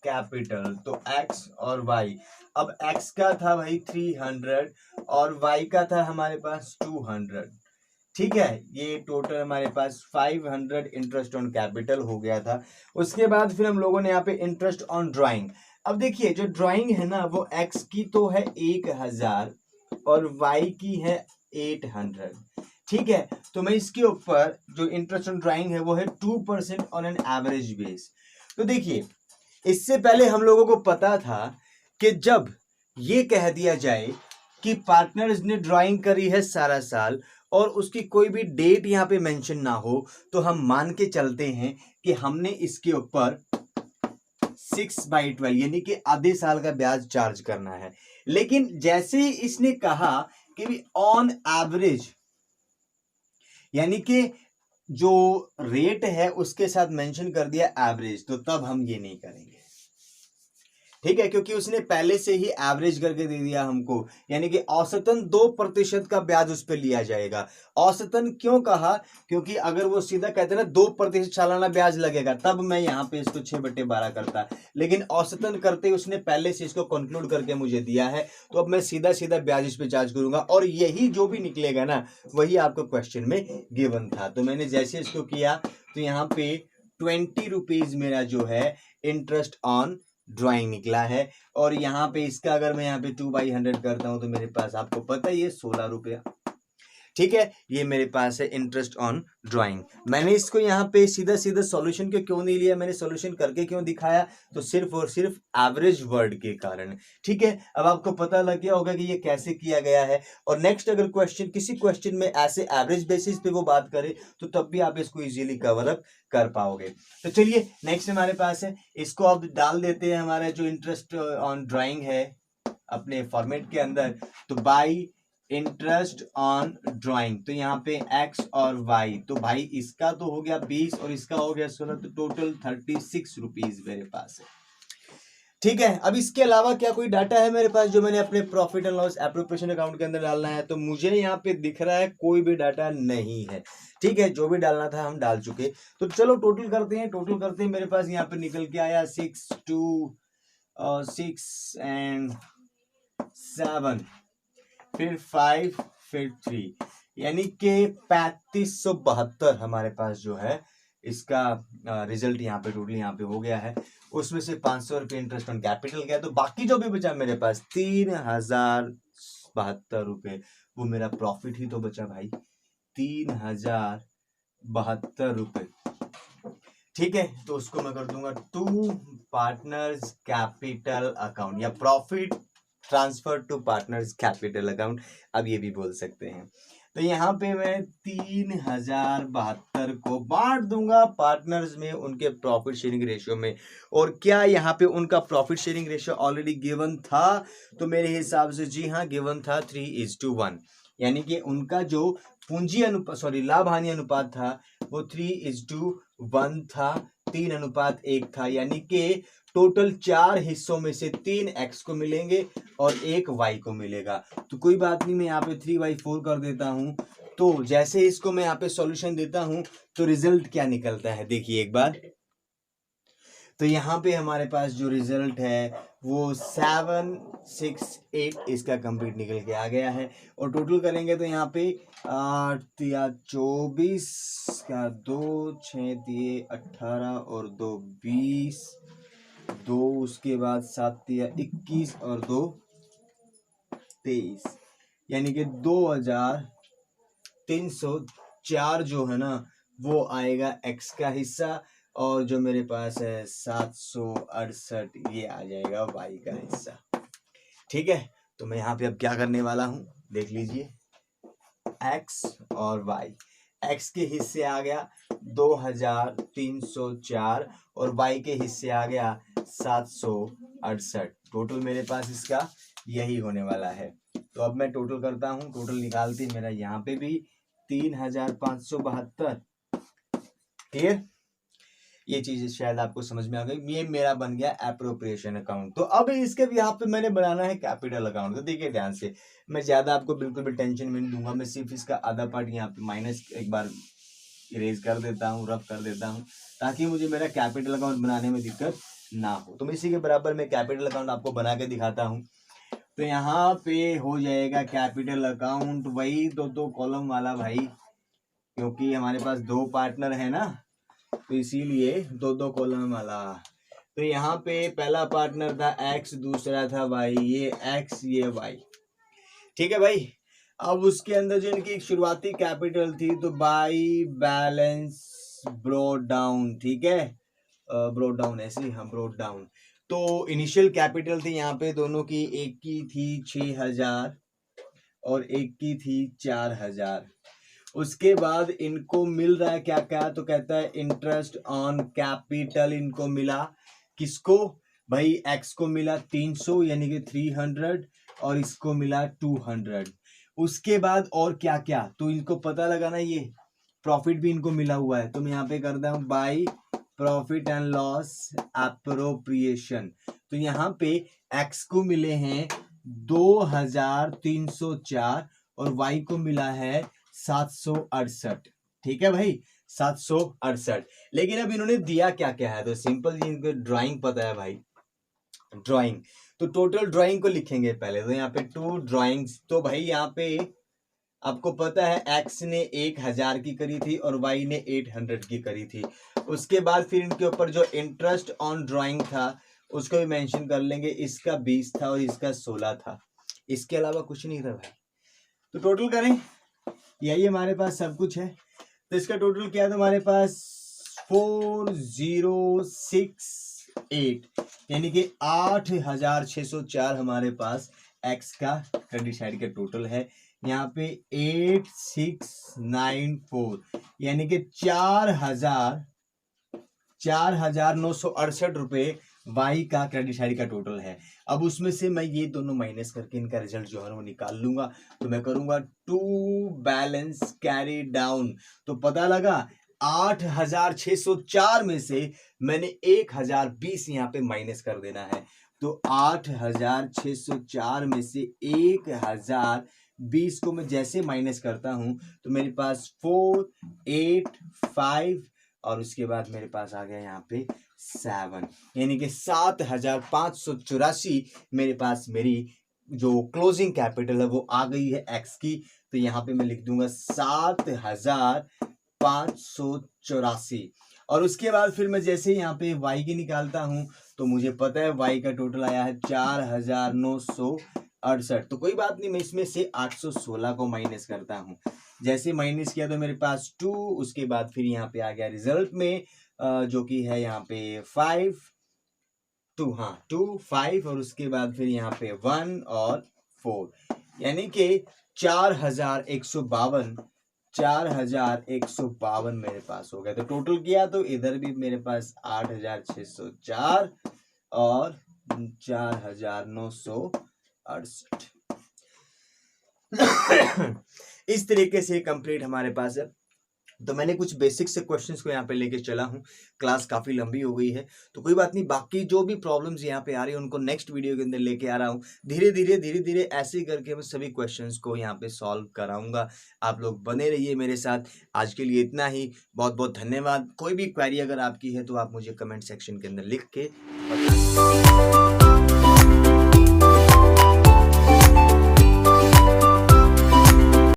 कैपिटल, तो x और y। अब x का था भाई 300 और y का था हमारे पास 200, ठीक है। ये टोटल हमारे पास 500 इंटरेस्ट ऑन कैपिटल हो गया था। उसके बाद फिर हम लोगों ने यहाँ पे इंटरेस्ट ऑन ड्राइंग। अब देखिए जो ड्राइंग है ना वो x की तो है 1,000 और y की है 800, ठीक है। तो मैं इसके ऊपर जो इंटरेस्ट ऑन ड्राइंग है वो है 2% ऑन एन एवरेज बेस। तो देखिए इससे पहले हम लोगों को पता था कि जब ये कह दिया जाए कि पार्टनर्स ने ड्राइंग करी है सारा साल और उसकी कोई भी डेट यहाँ पे मेंशन ना हो, तो हम मान के चलते हैं कि हमने इसके ऊपर 6/12 यानी कि आधे साल का ब्याज चार्ज करना है। लेकिन जैसे ही इसने कहा कि भी ऑन एवरेज यानी कि जो रेट है उसके साथ मेंशन कर दिया एवरेज, तो तब हम ये नहीं करेंगे, ठीक है। क्योंकि उसने पहले से ही एवरेज करके दे दिया हमको, यानी कि औसतन 2% का ब्याज उस पर लिया जाएगा। औसतन क्यों कहा? क्योंकि अगर वो सीधा कहते ना 2% सालाना ब्याज लगेगा तब मैं यहाँ पे इसको 6/12 करता, लेकिन औसतन करते उसने पहले से इसको कंक्लूड करके मुझे दिया है, तो अब मैं सीधा सीधा ब्याज इस पे चार्ज करूंगा और यही जो भी निकलेगा ना वही आपको क्वेश्चन में गिवन था। तो मैंने जैसे इसको किया तो यहाँ पे 20 रुपीज मेरा जो है इंटरेस्ट ऑन ड्राइंग निकला है। और यहाँ पे इसका अगर मैं यहाँ पे 2/100 करता हूं तो मेरे पास आपको पता ही है 16 रुपया, ठीक है। ये मेरे पास है इंटरेस्ट ऑन ड्राइंग। मैंने इसको यहाँ पे सीधा सीधा सॉल्यूशन के क्यों नहीं लिया, मैंने सॉल्यूशन करके क्यों दिखाया, तो सिर्फ और सिर्फ एवरेज वर्ड के कारण, ठीक है। अब आपको पता लग गया होगा कि ये कैसे किया गया है। और नेक्स्ट अगर किसी क्वेश्चन में ऐसे एवरेज बेसिस पे वो बात करे तो तब भी आप इसको इजीली कवर अप कर पाओगे। तो चलिए नेक्स्ट हमारे पास है, इसको अब डाल देते हैं हमारा जो इंटरेस्ट ऑन ड्राइंग है अपने फॉर्मेट के अंदर। तो बाई इंटरेस्ट ऑन ड्राइंग, तो यहाँ पे x और y, तो भाई इसका तो हो गया 20 और इसका हो गया 16, तो टोटल 36 रुपीज मेरे पास है, ठीक है। अब इसके अलावा क्या कोई डाटा है मेरे पास जो मैंने अपने profit and loss appropriation account के अंदर डालना है? तो मुझे यहाँ पे दिख रहा है कोई भी डाटा नहीं है, ठीक है। जो भी डालना था हम डाल चुके। तो चलो टोटल करते हैं। मेरे पास यहाँ पे निकल के आया 6 एंड 7, फिर 5, फिर 3, यानी कि 3572 हमारे पास जो है इसका रिजल्ट यहाँ पे टोटल यहाँ पे हो गया है। उसमें से 500 रुपये इंटरेस्ट ऑन कैपिटल गया, तो बाकी जो भी बचा मेरे पास 3,072 रुपये, वो मेरा प्रॉफिट ही तो बचा भाई, 3,072 रुपये, ठीक है। तो उसको मैं कर दूंगा टू पार्टनर्स कैपिटल अकाउंट या profit transfer to partners capital account, अब ये भी बोल सकते हैं। तो यहाँ पे मैं 3,072 को बांट दूंगा पार्टनर्स में उनके प्रॉफिट शेयरिंग रेशियो में। और क्या यहाँ पे उनका profit sharing ratio already given था? तो मेरे हिसाब से जी हाँ गिवन था 3:1, यानी कि उनका जो पूंजी अनुपात लाभ हानि अनुपात था वो 3:1 था, 3:1 था। यानी कि टोटल 4 हिस्सों में से 3 x को मिलेंगे और 1 y को मिलेगा। तो कोई बात नहीं, मैं यहाँ पे 3/4 कर देता हूँ। तो जैसे इसको मैं यहाँ पे सॉल्यूशन देता हूँ तो रिजल्ट क्या निकलता है देखिए एक बार। तो यहाँ पे हमारे पास जो रिजल्ट है वो 768 इसका कंप्लीट निकल के आ गया है। और टोटल करेंगे तो यहाँ पे 8 या 24 का 2 6 दिए 18 और 2 20, 2 उसके बाद 7 या 21 और 2 23, यानी कि 2304 जो है ना वो आएगा x का हिस्सा, और जो मेरे पास है 768 ये आ जाएगा y का हिस्सा। ठीक है, तो मैं यहाँ पे अब क्या करने वाला हूँ देख लीजिए। x और y, x के हिस्से आ गया 2304 और y के हिस्से आ गया 768। टोटल मेरे पास इसका यही होने वाला है। तो अब मैं टोटल करता हूँ, टोटल निकालते मेरा यहाँ पे भी 3572। क्लियर? ये चीज शायद आपको समझ में आ गई। ये मेरा बन गया एप्रोप्रिएशन अकाउंट। तो अब इसके यहाँ पे मैंने बनाना है कैपिटल अकाउंट। तो देखिए ध्यान से, मैं ज्यादा आपको बिल्कुल भी टेंशन में नहीं दूंगा। मैं सिर्फ इसका आधा पार्ट यहाँ पे माइनस एक बार इरेज कर देता हूँ, रफ कर देता हूँ, ताकि मुझे मेरा कैपिटल अकाउंट बनाने में दिक्कत ना हो। तो मैं इसी के बराबर में कैपिटल अकाउंट आपको बना के दिखाता हूँ। तो यहाँ पे हो जाएगा कैपिटल अकाउंट वही दो कॉलम वाला भाई, क्योंकि हमारे पास 2 पार्टनर है ना, तो इसीलिए 2 कॉलम वाला। तो यहाँ पे पहला पार्टनर था x, दूसरा था y, ये x ये y। ठीक है भाई। अब उसके अंदर जो इनकी शुरुआती कैपिटल थी तो बाई बैलेंस ब्रोड डाउन। ठीक है, ब्रोड डाउन ऐसे ही, हम ब्रोड डाउन। तो इनिशियल कैपिटल थी यहाँ पे दोनों की, एक की थी 6000 और एक की थी 4000। उसके बाद इनको मिल रहा है क्या क्या, तो कहता है इंटरेस्ट ऑन कैपिटल इनको मिला। किसको भाई? एक्स को मिला 300 यानी कि 300 और इसको मिला 200। उसके बाद और क्या क्या, तो इनको पता लगाना, ये प्रॉफिट भी इनको मिला हुआ है। तो मैं यहाँ पे करता हूँ by profit and loss appropriation. तो यहाँ पे एक्स को मिले हैं 2304 और वाई को मिला है 768। ठीक है भाई, 768। लेकिन अब इन्होंने दिया क्या क्या है, तो सिंपल जी इनको ड्राइंग पता है भाई, ड्राइंग। तो टोटल ड्राइंग को लिखेंगे पहले। तो यहाँ पे 2 ड्राइंग्स। तो भाई यहाँ पे आपको पता है एक्स ने 1000 की करी थी और वाई ने 800 की करी थी। उसके बाद फिर इनके ऊपर जो इंटरेस्ट ऑन ड्राइंग था उसको भी मेंशन कर लेंगे। इसका 20 था और इसका 16 था, इसके अलावा कुछ नहीं था भाई। तो टोटल करें, यही हमारे पास सब कुछ है। तो इसका टोटल क्या है, हमारे पास 4068 यानी कि 8604 हमारे पास एक्स का क्रेडिट साइड का टोटल है। यहाँ पे 8694 यानी कि 4968 रुपए वाई का क्रेडिट साइड का टोटल है। अब उसमें से मैं ये दोनों माइनस करके इनका रिजल्ट जो है वो निकाल लूंगा। तो मैं करूंगा 2 बैलेंस कैरी डाउन। तो पता लगा 8604 में से मैंने 1020 यहाँ पे माइनस कर देना है। तो 8604 में से 1020 को मैं जैसे माइनस करता हूं तो मेरे पास 485 और उसके बाद मेरे पास आ गया यहाँ पे 7, यानी कि 7584 मेरे पास मेरी जो क्लोजिंग कैपिटल है वो आ गई है एक्स की। तो यहाँ पे मैं लिख दूंगा 7584। और उसके बाद फिर मैं जैसे यहाँ पे y की निकालता हूँ तो मुझे पता है y का टोटल आया है 4968। तो कोई बात नहीं, मैं इसमें से 816 को माइनस करता हूँ। जैसे माइनस किया तो मेरे पास 2, उसके बाद फिर यहाँ पे आ गया रिजल्ट में जो कि है यहाँ पे 5 2 5 और उसके बाद फिर यहाँ पे 1 और 4, यानी कि 4152 मेरे पास हो गया। तो टोटल किया तो इधर भी मेरे पास 8604 और 4968। इस तरीके से कंप्लीट हमारे पास है। तो मैंने कुछ बेसिक से क्वेश्चंस को यहाँ पे लेके चला हूँ। क्लास काफ़ी लंबी हो गई है, तो कोई बात नहीं, बाकी जो भी प्रॉब्लम्स यहाँ पे आ रही है उनको नेक्स्ट वीडियो के अंदर लेके आ रहा हूँ। धीरे धीरे ऐसे ही करके मैं सभी क्वेश्चंस को यहाँ पे सॉल्व कराऊंगा। आप लोग बने रहिए मेरे साथ। आज के लिए इतना ही। बहुत बहुत धन्यवाद। कोई भी क्वेरी अगर आपकी है तो आप मुझे कमेंट सेक्शन के अंदर लिख के बता